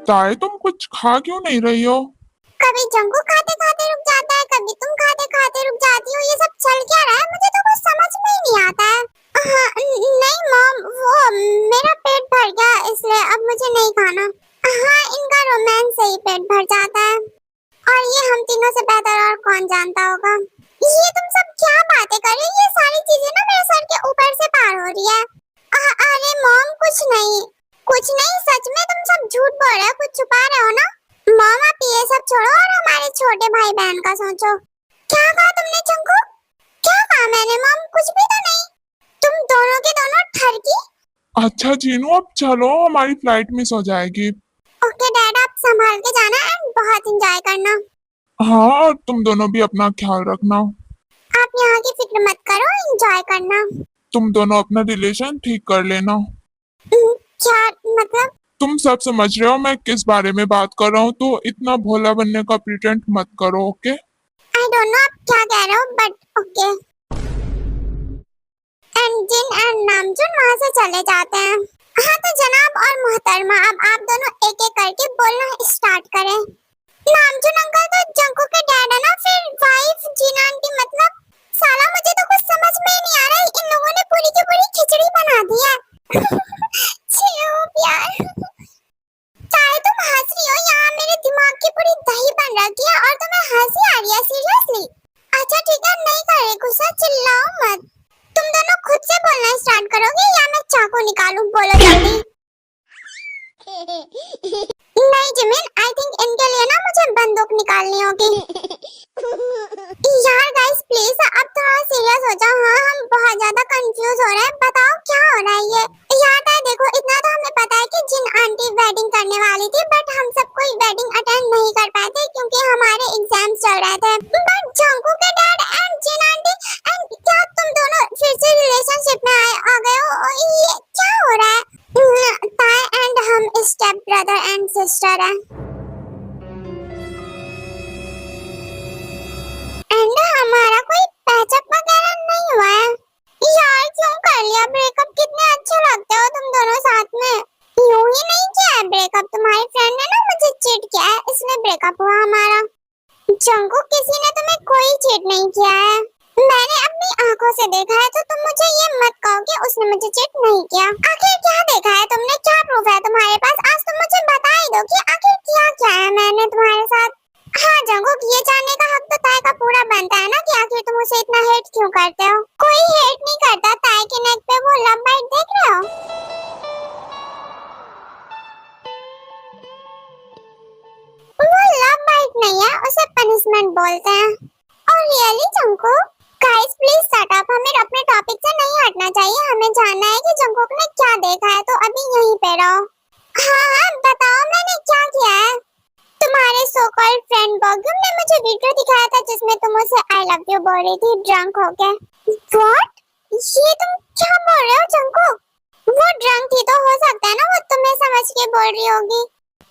ताई, तुम कुछ खा क्यों नहीं रही हो? कभी जंगू खाते खाते रुक जाता है, कभी तुम खाते खाते रुक जाती हो, ये सब चल क्या रहा है? मुझे तो कुछ समझ में ही नहीं आता है। नहीं मॉम, वो मेरा पेट भर गया, इसलिए अब मुझे नहीं खाना। हाँ, इनका रोमांस से ही पेट भर जाता है, और ये हम तीनों से बेहतर और कौन जानता होगा। ये तुम सब क्या बातें कर रही हो? ये सारी चीजें ना मेरे सर के ऊपर से पार हो रही है। अरे मॉम, कुछ नहीं, कुछ नहीं, सच में तुम सब झूठ बोल रहे हो, कुछ छुपा रहे हो ना। मॉम, आप ये सब छोड़ो और हमारे छोटे भाई बहन का सोचो। क्या कहा तुमने चंकू? क्या कहा मैंने मॉम? कुछ भी तो नहीं, तुम दोनों के दोनों ठरकी। अच्छा जीनू, अब चलो, हमारी फ्लाइट मिस हो जाएगी। ओके डैड, आप संभाल के जाना एंड बहुत एंजॉय करना। हाँ, और तुम दोनों भी अपना ख्याल रखना। आप यहाँ की फिक्र मत करो, एंजॉय करना। तुम दोनों अपना रिलेशन ठीक कर लेना। क्या मतलब? तुम सब समझ रहे हो मैं किस बारे में बात कर रहा हूँ, तो इतना भोला बनने का प्रिटेंड मत करो, ओके? आई डोंट नो आप क्या कह रहे हो, but okay. And Jin and Namjoon वहाँ से चले जाते हैं। हाँ तो जनाब और मोहतरमा, अब आप दोनों एक एक करके बोलना स्टार्ट करें। नामजुन अंकल तो जंकू के डैड है ना, फिर वाइफ जिन आंटी, मतलब साला मुझे तो कुछ समझ में नहीं आ रहा है, इन लोगों ने पूरी की पूरी खिचड़ी बना दी है। चुप यार। ताई तुम हंस रही हो, यहाँ मेरे दिमाग की पूरी दही बन रखी है और तुम्हें हंसी आ रही है, सीरियसली? अच्छा ठीक है, नहीं कर रही गुस्सा, चिल्लाओ मत। तुम दोनों खुद से बोलना स्टार्ट करोगे या मैं चाकू निकालूं? बोलो जल्दी। नहीं जिमिन, आई थिंक इनके लिए ना मुझे बंदूक निकालनी होगी। यार गाइस प्लीज अब थोड़ा सीरियस हो जाओ। हाँ हम बहुत ज्यादा कंफ्यूज हो रहे हैं, बताओ क्या हो रहा है ये? यार ताई देखो, इतना तो हमें पता है कि जिन आंटी वेडिंग करने वाली थी, बट हम सब कोई वेडिंग अटेंड नहीं कर पाए थे क्योंकि हमारे एग्जाम चल रहे थे। बट जंकू के dad and Jin aunty and क्या तुम दोनों फिर से रिलेशनशिप में आ गए हो? ये क्या हो रहा है? ताई एंड हम स्टेप ब्रदर एंड सिस्टर हैं एंड हमारा कोई पैचअप वगैरह नहीं हुआ है। यार क्यों कर लिया ब्रेकअप? कितने अच्छे लगते हो तुम दोनों साथ में। यूं ही नहीं किया है ब्रेकअप, तुम्हारी फ्रेंड ने ना मुझे चीट किया है, इसलिए ब्रेकअप हुआ हमारा। जंकू किसी ने तुम्हें कोई चीट नहीं किया है, मैंने अपनी आंखों से देखा है, तो तुम मुझे ये मत कहो कि उसने मुझे चीट नहीं किया। आखिर क्या देखा है तुमने? क्या प्रूफ है तुम्हारे पास? आज तुम मुझे बता ही दो कि आखिर क्या क्या है मैंने तुम्हारे साथ। हाँ जंगुक, ये जानने का हक तो ताई का पूरा बनता है ना कि आखिर तुम उसे इतना हेट क्यों करते हो। कोई हेट नहीं करता, ताई के नेक पे वो लव बाइट देख रहे हो? वो लव बाइट नहीं है, उसे पनिशमेंट बोलते हैं। और really Jungkook, guys please shut up, हमें अपने टॉपिक से नहीं हटना चाहिए, हमें जानना है कि जंगुक ने क्या देखा है, तो अभी यहीं पे रहो। हाँ बताओ मैंने क्या किया है? तुम्हारे सो कॉल्ड फ्रेंड बॉगम ने मुझे वीडियो दिखाया था जिसमें तुम उसे आई लव यू बोल रही थी ड्रंक होके। व्हाट? ये तुम क्या बोल रहे हो जंगुक? वो ड्रंक थी तो हो सकता है ना वो तुम्हें समझ के बोल रही होगी।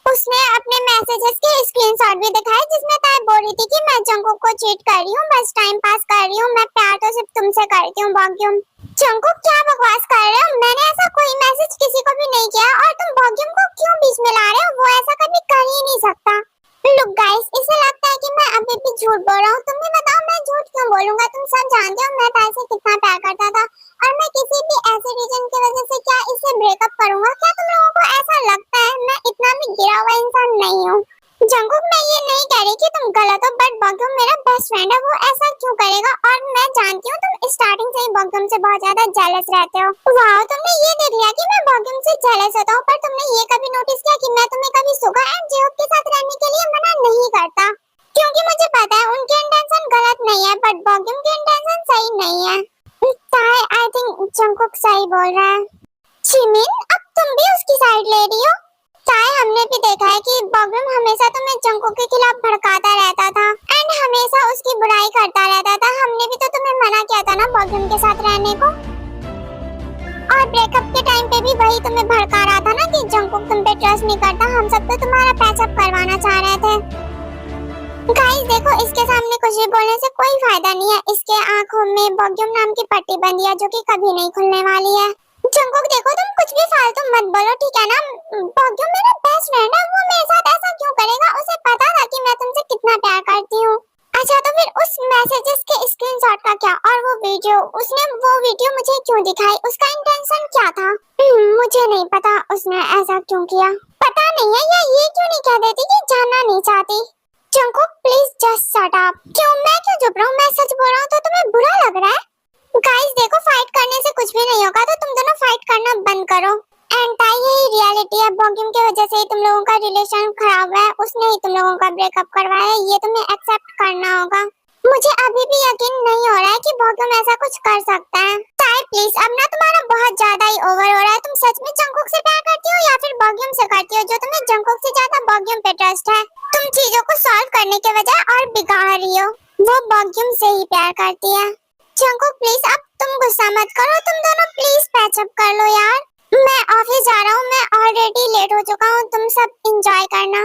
उसने अपने मैसेजेस के स्क्रीनशॉट भी दिखाए जिसमें ताई बोल रही थी कि मैं जंगुक को चीट कर रही हूँ, बस टाइम पास कर रही हूँ, मैं प्यार तो सिर्फ तुमसे करती हूँ बॉगम। जंगुक क्या बकवास कर रहे हो? मैंने ऐसा कोई मैसेज किसी को भी नहीं किया और तुम बॉगम को क्यों बीच में ला रहे हो? वो ऐसा कभी कर ही नहीं सकता। लुक गाइस, इसे लगता है कि मैं अभी भी झूठ बोल रहा हूँ। तुम्हें बताओ मैं झूठ क्यों बोलूंगा? तुम सब जानते हो मैं ताई से कितना प्यार करता था और मैं किसी भी ऐसे रीजन की वजह से क्या इससे ब्रेकअप करूंगा? क्या तुम लोगों को ऐसा लगता है? मैं इतना भी गिरा हुआ इंसान नहीं हूँ। जंगुक मैं ये नहीं कह रही कि तुम गलत हो, बट बॉगम मेरा बेस्ट फ्रेंड है, वो ऐसा क्यों करेगा? और मैं जानती हूँ तुम स्टार्टिंग से ही बॉगम से बहुत ज्यादा जेलस रहते हो। वाह, तुमने ये देख लिया कि मैं बॉगम से जेलस होता हूँ, पर तुमने ये कभी नोटिस किया कि मैं तुम्हें कभी सुगा एंड जेहोक के साथ रहने के लिए मना नहीं करता? क्योंकि मुझे पता है उनके इंटेंशन गलत नहीं है, बट बॉगम के इंटेंशन सही नहीं है। ताई आई थिंक जंगुक सही बोल रहा है। जिमिन, अब तुम भी उसकी साइड ले रही हो? ताई हमने भी देखा है कि बॉगम हमेशा तुम्हें जंगुक के खिलाफ भड़काता रहता था एंड हमेशा उसकी बुराई करता रहता था। हमने भी तो तुम्हें मना किया था ना बॉगम के साथ रहने को, और ब्रेकअप के टाइम पे भी वही तुम्हें भड़का रहा था ना कि जंगुक तुम पे ट्रस्ट नहीं करता। हम सब तो तुम्हारा पैचअप करवाना चाह रहे थे। गाइस देखो, इसके सामने कुछ भी बोलने से कोई फायदा नहीं है, इसके आंखों में बॉगम नाम की पट्टी बंधी है जो कि कभी नहीं खुलने वाली है। जंगुक देखो, तुम कुछ भी फालतू मत बोलो, ठीक है ना? बॉगम मेरा बेस्ट फ्रेंड है, वो मेरे साथ ऐसा क्यों करेगा? उसे पता था कि मैं तुमसे कितना प्यार करती हूँ। अच्छा तो फिर उस मैसेजेस के स्क्रीनशॉट का क्या? और वो वीडियो, उसने वो वीडियो मुझे क्यों दिखाई? उसका इंटेंशन क्या था? मुझे नहीं पता उसने ऐसा क्यों किया, पता नहीं है, या ये क्यों नहीं कह देती कि जानना नहीं चाहती। जंगुक प्लीज जस्ट शट अप। क्यों? मैं क्यों चुप रहूं? मैं सच बोल रहा हूँ तो तुम्हें बुरा लग रहा है? गाइस देखो, फाइट करने से कुछ भी नहीं होगा, तो तुम दोनों फाइट करना बंद करो। एंड ताई यही रियलिटी है, बॉगम की वजह से ही तुम लोगों का रिलेशन खराब हुआ है, उसने ही तुम लोगों का ब्रेकअप करवाया है, ये तुम्हें एक्सेप्ट करना होगा। मुझे अभी भी यकीन नहीं हो रहा है कि बॉगम ऐसा कुछ कर सकता है। ताई प्लीज, अब ना तुम्हारा बहुत ज्यादा ही ओवर हो रहा है। तुम सच में जंगुक से प्यार करती हो या फिर बॉगम से करती हो? जो तुम्हें जंगुक से ज्यादा बॉगम पे ट्रस्ट है। तुम चीजों को सॉल्व करने के बजाय और बिगाड़ रही हो। वो बॉगम से ही प्यार करती है। जंगुक प्लीज अब तुम गुस्सा मत करो, तुम दोनों प्लीज पैचअप कर लो यार। मैं ऑफिस जा रहा हूँ, मैं ऑलरेडी लेट हो चुका हूँ, तुम सब एंजॉय करना।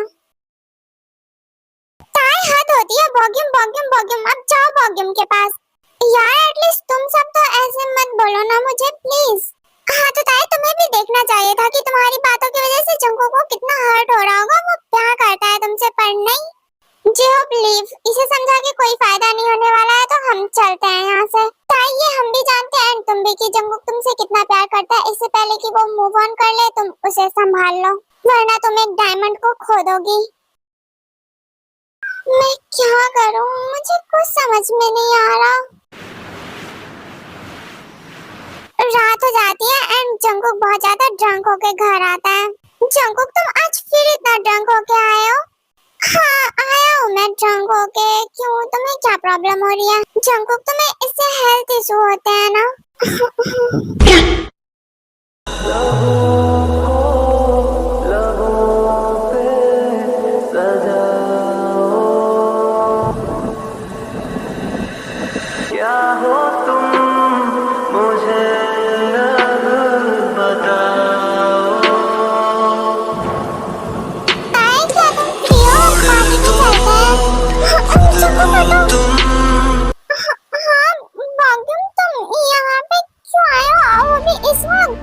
ताई हद होती है, बॉगम बॉगम बॉगम, अब जाओ बॉगम के पास। यार एटलीस्ट तुम सब तो ऐसे मत बोलो ना मुझे प्लीज। हाँ तो ताई तुम्हें भी देखना चाहिए था कि तुम्हारी बातों की वजह से जंगुक को कितना हर्ट हो रहा होगा। वो प्यार करता है तुमसे, पर नहीं। जेहोक लीव, इसे समझा के कोई फायदा नहीं होने वाला है, तो हम चलते हैं यहाँ से। ताई ये हम भी जानते हैं एंड तुम भी कि जंगकुक तुमसे कितना प्यार करता है। इससे पहले कि वो मूव ऑन कर ले तुम उसे संभाल लो, वरना तुम एक डायमंड को खो दोगी। मैं क्या करूं, मुझे कुछ समझ में नहीं आ रहा। रात हो जाती है एंड जंगकुक बहुत ज्यादा ड्रंक होके घर आता है। जंगकुक तुम आज फिर इतना ड्रंक होके आए हो? हाँ आया हूँ मैं ड्रंक होके। क्यों, तुम्हें क्या प्रॉब्लम हो रही है? जंगकुक तुम्हें इससे हेल्थ इशू होते हैं ना? क्या हो तुम मुझे अब बताओ। आए क्या तुम फ्री हो? पार्टी में चलते हैं। जंगकुक हटो। हाँ भाग्यम तुम यहाँ पे क्यों आए हो? वो भी इस वक्त?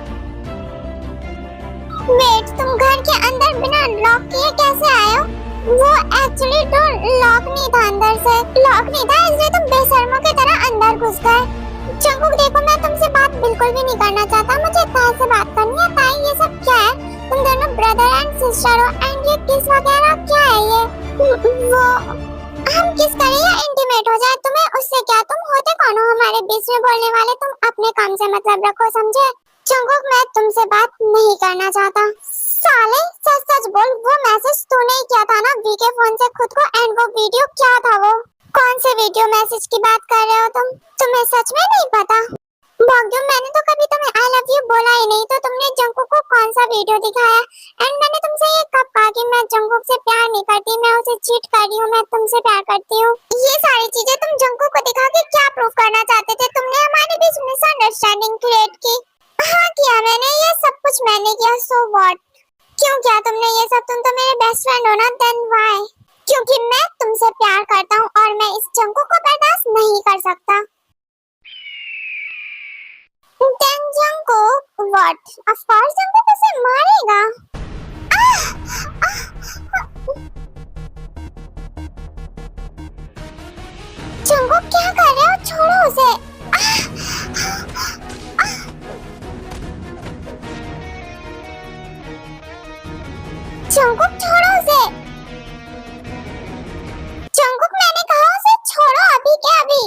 वेट, तुम घर के अंदर बिना लॉक किए कैसे आए हो? वो एक्चुअली डोर लॉक नहीं था, अंदर से लॉक नहीं था, इसलिए तुम बेशर्मों की तरह अंदर घुस गए। जंगकुक देखो, मैं तुमसे बात बिल्कुल भी नहीं करना चाहता। मुझे ताई से बात करनी है। ताई ये सब क्या है? तुम दोनों ब्रदर एंड सिस्टर हो एंड ये किस वगैरह क्या है ये? वो हम किस करें या इंटीमेट हो जाए, तुम्हें उससे क्या? तुम होते कौन हो हमारे बीच में बोलने वाले? तुम अपने काम से मतलब रखो, समझे? जंगकुक मैं तुमसे बात नहीं करना चाहता। साले सच सच बोल, वो मैसेज तूने ही किया था ना वी के फोन से खुद को? एंड वो वीडियो क्या था? वो कौन से वीडियो मैसेज की बात कर रहे हो तुम? तुम्हें सच में नहीं पता? भाग्यम मैंने तो कभी तुम्हें आई लव यू बोला ही नहीं, तो तुमने जंगकुक को कौन सा वीडियो दिखाया? एंड मैंने तुमसे ये कब कहा कि मैं जंगकुक से प्यार नहीं करती, मैं उसे चीट कर रही हूँ, मैं तुमसे प्यार करती हूँ? ये सारी चीजें तुम जंगकुक को दिखा के क्या प्रूव करना चाहते थे? तुमने हमारे बीच मिसअंडरस्टैंडिंग क्रिएट की। हाँ किया मैंने, ये सब कुछ मैंने किया। So what? क्यों किया तुमने ये सब? तुम तो मेरे बेस्ट फ्रेंड हो ना, देन व्हाई? क्योंकि मैं तुमसे प्यार करता हूँ और मैं इस जंगकुक को बर्दाश्त नहीं कर सकता। Then Jungkook what? Of course Jungkook उसे मारेगा। जंगकुक क्या कर रहे हो? छोड़ो उसे। जंगकुक छोड़ो उसे। जंगकुक मैंने कहा उसे छोड़ो अभी के अभी।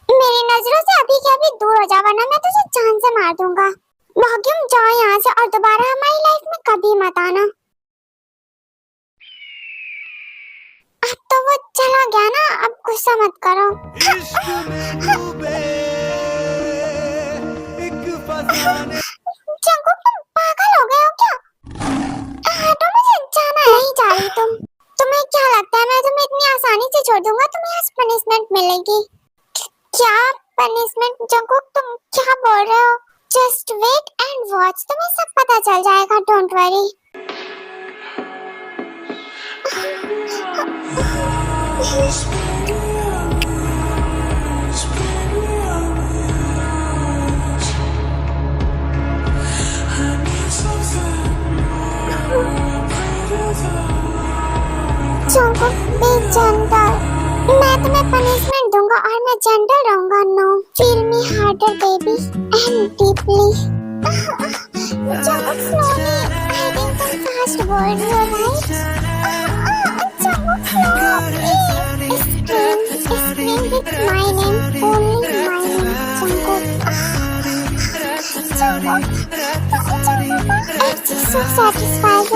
मेरी नजरों से अभी के अभी दूर हो जा, वरना मैं तुझे जान से मार दूंगा। भाग्यम जाओ यहाँ से और दोबारा हमारी लाइफ में कभी मत आना। अब तो वो चला गया ना, अब गुस्सा मत करो। जंगकुक तुम पागल हो गए हो क्या? हटो, मुझे जाना नहीं जा रही तुम। तुम्हें क्या लगता है मैं तुम्हें इतनी आसानी से छोड़ दूंगा? तुम्हें आज पनिशमेंट मिलेगी। क्या पनिशमेंट? जंगकुक तुम क्या बोल रहे हो? जस्ट वेट एंड वॉच, तुम्हें सब पता चल जाएगा, don't worry. Jungkook be gentle, मैं तुम्हें पनिशमेंट दूंगा और मैं जेंटल रहूंगा। No, feel me harder baby and deeply. Jungkook slowly, I think तुम फास्ट बोल रही हो right? Jungkook slow, scream with my name, only my name Jungkook. Jungkook, it's so satisfying.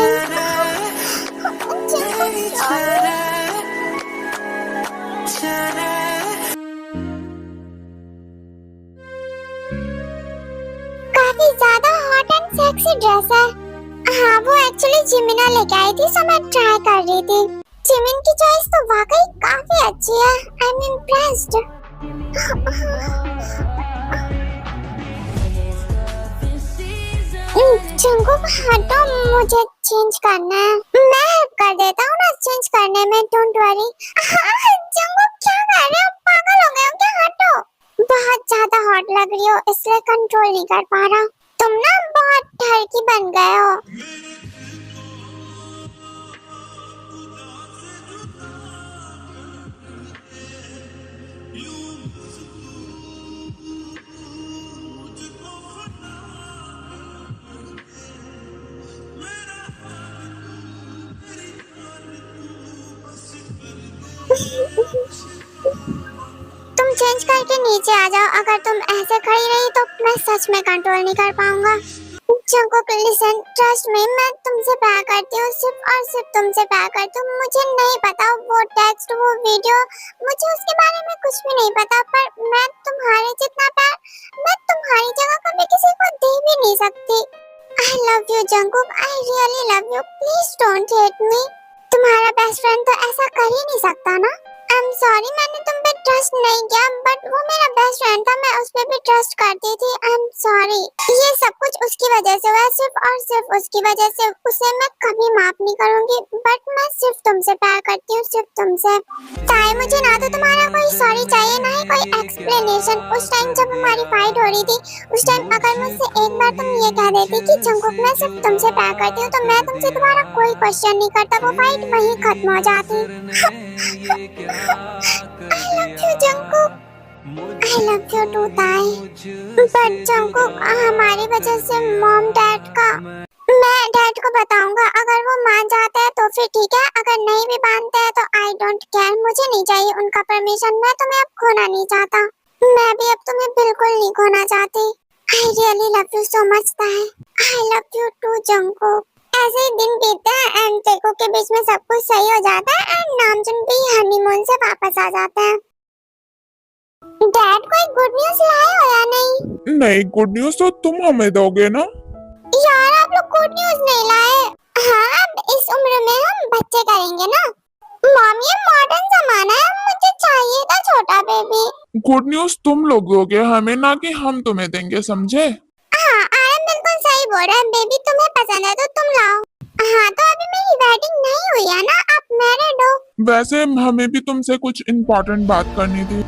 काफी ज्यादा हॉट एंड सेक्सी ड्रेस है। हाँ वो actually जिमिना लेके आई थी, सो मैं ट्राई कर रही थी। जिमिन की चॉइस तो वाकई काफी अच्छी है। I am impressed. जंगकुक हटो, मुझे चेंज करना है। मैं हेल्प कर देता हूँ ना चेंज करने में, डोंट वरी। जंगकुक क्या कर रहे हो? पागल हो गए हो क्या? हटो। बहुत ज्यादा हॉट लग रही हो इसलिए कंट्रोल नहीं कर पा रहा। तुम ना बहुत ठरकी बन गए हो। You तुम चेंज करके नीचे आ जाओ। अगर तुम ऐसे खड़ी रही तो मैं सच में कंट्रोल नहीं कर पाऊंगा। जंगकुक लिसन, ट्रस्ट मी, मैं तुमसे प्यार करती हूँ, सिर्फ और सिर्फ तुमसे प्यार करती हूँ। मुझे नहीं पता वो टेक्स्ट, वो वीडियो, मुझे उसके बारे में कुछ भी नहीं पता, पर मैं तुम्हारे जितना प्यार मैं तुम्हारी जगह कभी किसी को दे भी नहीं सकती। आई love you Jungkook, I really love you, please don't hate me. तुम्हारा बेस्ट फ्रेंड तो ऐसा कर ही नहीं सकता ना। आई एम सॉरी, मैंने तुम पे ट्रस्ट नहीं किया, बट वो मेरा बेस्ट फ्रेंड था, मैं उस पे भी ट्रस्ट करती थी। आई एम सॉरी, ये सब कुछ उसकी वजह से हुआ, सिर्फ और सिर्फ उसकी वजह से। उसे मैं कभी माफ नहीं करूंगी, बट मैं सिर्फ तुमसे प्यार करती हूँ, सिर्फ तुमसे। ताई, मुझे ना तो तुम्हारा कोई सॉरी चाहिए, ना ही कोई एक्सप्लेनेशन। उस टाइम जब हमारी फाइट हो रही थी, उस टाइम अगर मुझसे एक बार तुम ये कह देती कि जंगकुक मैं सिर्फ तुमसे प्यार करती हूँ, तो मैं तुमसे तुम्हारा कोई क्वेश्चन नहीं करता, वो फाइट वहीं खत्म हो जाती। I love you Jungkook, I love you too ताई। बट जंगकुक, हमारी वजह से मॉम डैड का, मैं डैड को बताऊंगा। अगर वो मान जाते हैं तो फिर ठीक है, अगर नहीं भी मानते हैं तो आई डोंट केयर, मुझे नहीं चाहिए उनका परमिशन। मैं तुम्हें अब खोना नहीं चाहता, मैं भी अब तुम्हें बिल्कुल नहीं खोना चाहती। I really love you so much Tae. I love you too Jungkook. ऐसे ही दिन बीतते हैं एंड टेको के बीच में सब कुछ सही हो जाता है एंड नामजुन भी हनीमून से वापस आ जाते हैं। डैड, कोई गुड न्यूज लाए हो या नहीं? नहीं, गुड न्यूज तो तुम हमें दोगे ना। यार, आप लोग गुड न्यूज नहीं लाए। हाँ, अब इस उम्र में हम बच्चे करेंगे ना। मॉम, ये मॉडर्न जमाना है, मुझे चाहिए था छोटा बेबी। गुड न्यूज तुम लोग दोगे हमें, ना कि हम तुम्हें देंगे, समझे? हाँ, आरम बिल्कुल सही बोल रहा है। बेबी तुम्हें पसंद है तो तुम लाओ। हाँ, तो अभी मेरी वेडिंग नहीं हुई है ना, आप मैरिड हो। वैसे हमें भी तुमसे कुछ इम्पोर्टेंट बात करनी थी।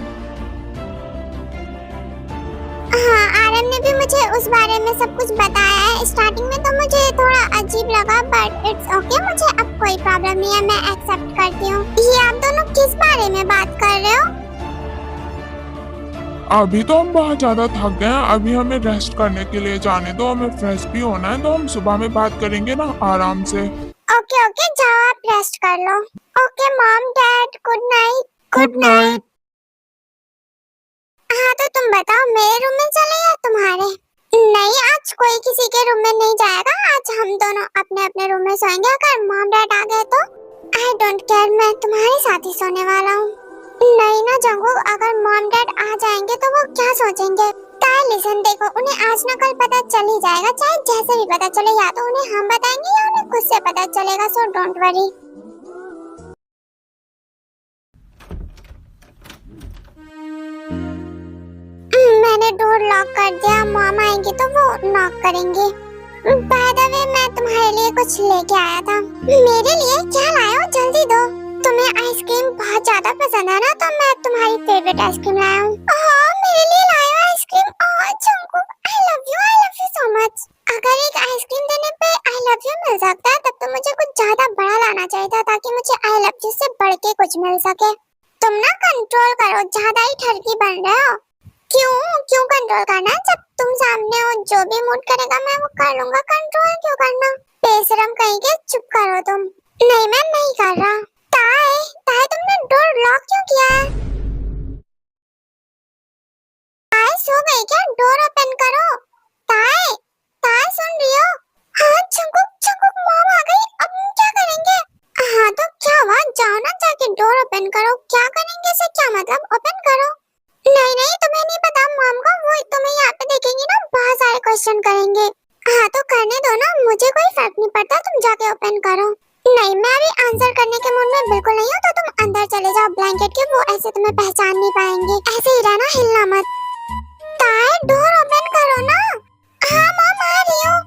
हाँ, आरम ने भी मुझे उस बारे में सब कुछ बताया है। स्टार्टिंग में तो मुझे थोड़ा अजीब लगा, बट इट्स ओके, मुझे अब कोई प्रॉब्लम नहीं है, मैं एक्सेप्ट करती हूँ। ये आप दोनों किस बारे में बात कर रहे हो? अभी तो हम बहुत ज्यादा थक गए हैं, अभी हमें रेस्ट करने के लिए जाने दो, हमें फ्रेश भी होना है, तो हम सुबह में बात करेंगे ना आराम से। ओके ओके, जाओ आप रेस्ट कर लो। Okay mom dad, good night. Good night. हाँ, तो तुम बताओ, मेरे रूम में चले या तुम्हारे? नहीं, आज कोई किसी के रूम में नहीं जाएगा, आज हम दोनों अपने अपने रूम में सोएंगे। अगर मॉम डैड आ गए तो आई डोंट केयर, मैं तुम्हारे साथ ही सोने वाला हूँ। नहीं ना जंगकुक, अगर मॉम डैड आ जाएंगे तो वो क्या सोचेंगे? ताई लिसन, देखो, उन्हें आज ना कल पता चल ही जाएगा, चाहे जैसे भी पता चले, या तो उन्हें हम बताएंगे या उन्हें खुद से पता चलेगा, सो डोंट वरी। मैंने डोर लॉक कर दिया, मॉम आएंगी तो वो नॉक करेंगे। बाय द वे, मैं तुम्हारे लिए कुछ लेके आया था। मेरे लिए क्या लाए हो? जल्दी दो। तुम्हें आइसक्रीम बहुत ज्यादा पसंद है ना, तो मैं तुम्हारी फेवरेट आइसक्रीम लाया हूँ। मेरे लिए लाए हो ice cream? Jungkook, I love you so much. अगर एक आइसक्रीम देने पे आई लव यू मिल सकता है, तब तो मुझे कुछ ज्यादा बड़ा लाना चाहिए था, ताकि मुझे आई लव यू से बढ़ के कुछ मिल सके। तुम ना कंट्रोल करो, ज्यादा ही ठरकी बन रहे हो। क्यों कंट्रोल करना? जब तुम सामने हो, जो भी मूड करेगा मैं वो कर लूंगा। कंट्रोल क्यों करना? बेशरम कहीं के, चुप करो तुम। नहीं, मैं नहीं कर रहा। ताई, तुमने डोर लॉक क्यों किया है? ताई सो गई क्या? डोर ओपन करो। ताई, सुन रही हो? हाँ जंगकुक, मॉम आ गई, अब हम क्या करेंगे? हाँ तो क्या हुआ, जाओ ना, जाके डोर ओपन करो। क्या करेंगे से क्या मतलब? ओपन करो। नहीं, तुम्हें नहीं पता मॉम को, वो तुम्हें यहाँ पे देखेंगी ना, बहुत सारे क्वेश्चन करेंगे। हाँ तो करने दो ना, मुझे कोई फर्क नहीं पड़ता, तुम जाके ओपन करो। नहीं, मैं अभी आंसर करने के मूड में बिल्कुल नहीं हूँ, तो तुम अंदर चले जाओ ब्लैंकेट के, वो ऐसे तुम्हें पहचान नहीं पाएंगे। ऐसे ही रहना, हिलना मत। ताई, डोर ओपन करो ना। हाँ मॉम, आ रही हूँ।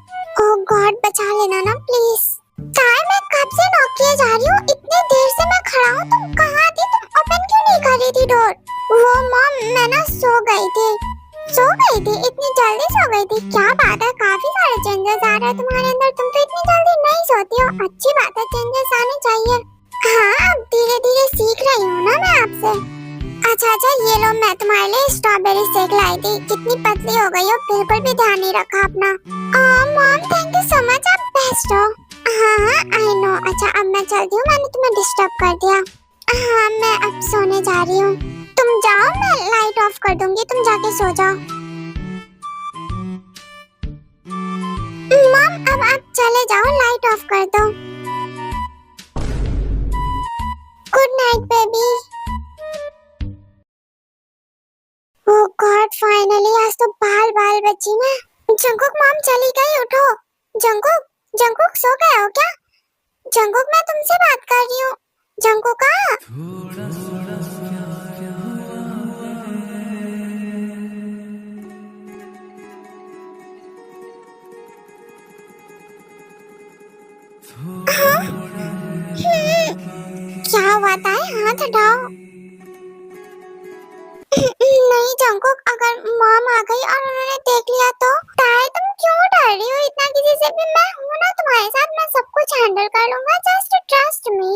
ओह गॉड, बचा लेना ना प्लीज। ताई, मैं कब से नॉक किए जा रही हूँ, इतनी देर से मैं खड़ा हूँ, तुम कहाँ थी? तुम ओपन क्यों नहीं कर रही थी डोर? वो मॉम, मैं ना सो गई थी। इतनी जल्दी सो गई थी? क्या बात है, काफी सारे चेंजेस आ रहे हैं तुम्हारे अंदर, तुम तो इतनी जल्दी नहीं सोती हो। अच्छी बात है, चेंजेस आने चाहिए। हाँ, अब धीरे धीरे सीख रही हूँ ना मैं आपसे। अच्छा, ये लो, मैं तुम्हारे लिए स्ट्रॉबेरी शेक लाई थी। कितनी पतली हो गई हो, बिल्कुल भी ध्यान नहीं रखा अपना। Mom, thank you so much, आप बेस्ट हो। हाँ, आई नो। अच्छा, अब मैं चलती हूँ, मैंने तुम्हें डिस्टर्ब कर दिया। हाँ मैं अब सोने जा रही हूँ। तुम जाओ, मैं लाइट ऑफ कर दूंगी, तुम जाके सो जाओ। मॉम अब आप चले जाओ, लाइट ऑफ कर दो। Good night baby. Oh god finally आज तो बाल बाल बची मैं। जंगकुक मॉम चली गई, उठो। जंगकुक जंगकुक सो गए हो क्या? जंगकुक मैं तुमसे बात कर रही हूँ। जंगकुक थोड़ा थोड़ा क्या क्या हुआ था? हाथ हटाओ। नहीं जंगकुक, अगर मॉम आ गई और उन्होंने देख लिया तो? ताए तुम क्यों डर रही हो इतना किसी से भी? मैं हूँ ना तुम्हारे साथ, मैं सब कुछ हैंडल कर लूंगा, जस्ट ट्रस्ट मी।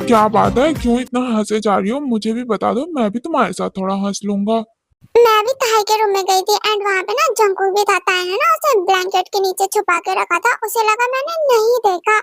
क्या बात है, क्यों इतना हंसे जा रही हो? मुझे भी बता दो, मैं भी तुम्हारे साथ थोड़ा हंस लूंगा। मैं भी ताई के रूम में गई थी एंड वहाँ पे ना जंगकुक भी था। ताई ने ना उसे ब्लैंकेट के नीचे छुपा के रखा था, उसे लगा मैंने नहीं देखा।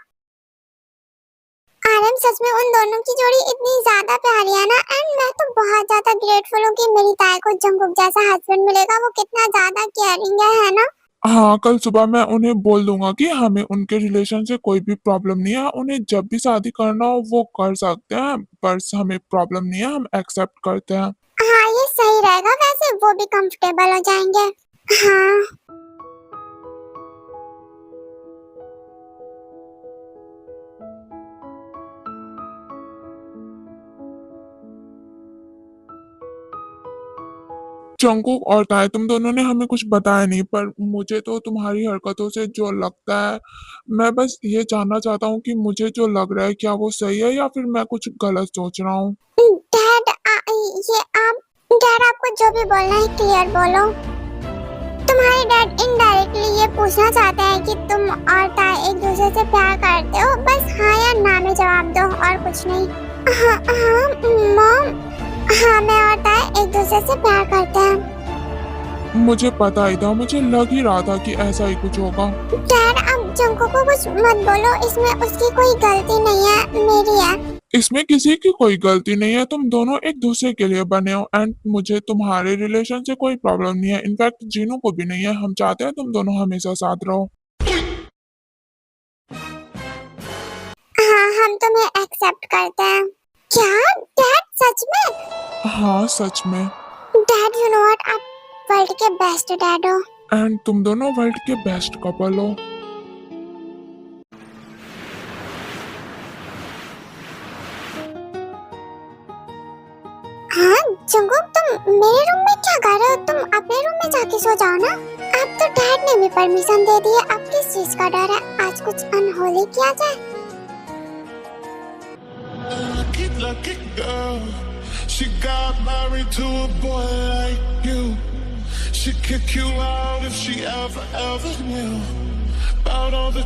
आरएम सच में उन दोनों की जोड़ी इतनी ज्यादा प्यारी है ना, एंड मैं तो बहुत ज्यादा ग्रेटफुल हूँ कि मेरी ताई को जंगकुक जैसा हस्बैंड मिलेगा। वो कितना ज्यादा केयरिंग है ना? हाँ, कल सुबह मैं उन्हें बोल दूंगा कि हमें उनके रिलेशन से कोई भी प्रॉब्लम नहीं है। उन्हें जब भी शादी करना हो वो कर सकते हैं, बस हमें प्रॉब्लम नहीं है, हम एक्सेप्ट करते हैं। हाँ ये सही रहेगा, वैसे वो भी कंफर्टेबल हो जाएंगे। हाँ जंगकुक और ताए, तुम दोनों ने हमें कुछ बताया नहीं, पर मुझे तो तुम्हारी हरकतों से जो लगता है, मैं बस ये जानना चाहता हूँ कि मुझे जो लग रहा है क्या वो सही है या फिर मैं कुछ गलत सोच रहा हूँ। डैड ये आप डैड आपको जो भी बोलना है क्लियर बोलो। तुम्हारे डैड इनडायरेक्टली ये पूछना चाहते हैं कि तुम और ताई एक दूसरे से प्यार करते हो, बस हाँ या ना में जवाब दो और कुछ नहीं। हाँ हाँ मॉम, हाँ मैं और ताई एक दूसरे से प्यार करते हैं। मुझे पता ही था, मुझे लग ही रहा था कि ऐसा ही कुछ होगा। डैड अब जंगकुक को कुछ मत बोलो, इसमें उसकी कोई गलती नहीं है, मेरी है। इसमें किसी की कोई गलती नहीं है, तुम दोनों एक दूसरे के लिए बने हो एंड मुझे तुम्हारे रिलेशन से कोई प्रॉब्लम नहीं है, इनफैक्ट जीनू को भी नहीं है। हम चाहते हैं तुम दोनों हमेशा साथ रहो। हाँ हम तुम्हें एक्सेप्ट करते हैं। क्या डैड सच में? हाँ सच में। डैड यू नो व्हाट, आप वर्ल्ड के बेस्ट डैड हो। एंड तुम दोनों वर्ल्ड के बेस्ट कपल हो। हाँ जंगकुक तुम मेरे रूम में क्या कर रहे हो? तुम अपने रूम में जाके सो जाओ ना। अब तो डैड ने भी परमिशन दे दी है, अब किस चीज का डर है? आज कुछ अनहोली किया जाए। Lucky girl, she got married to a boy like you. She'd kick you out if she ever knew about all the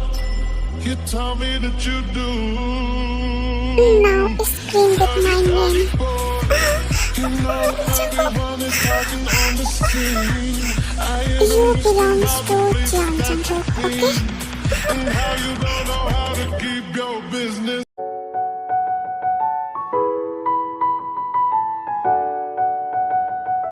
you tell me that you do. Now scream with my name. You know everyone is talking on the scene. You belongs to Jian Jungkook, okay? And how you don't know how to keep your business.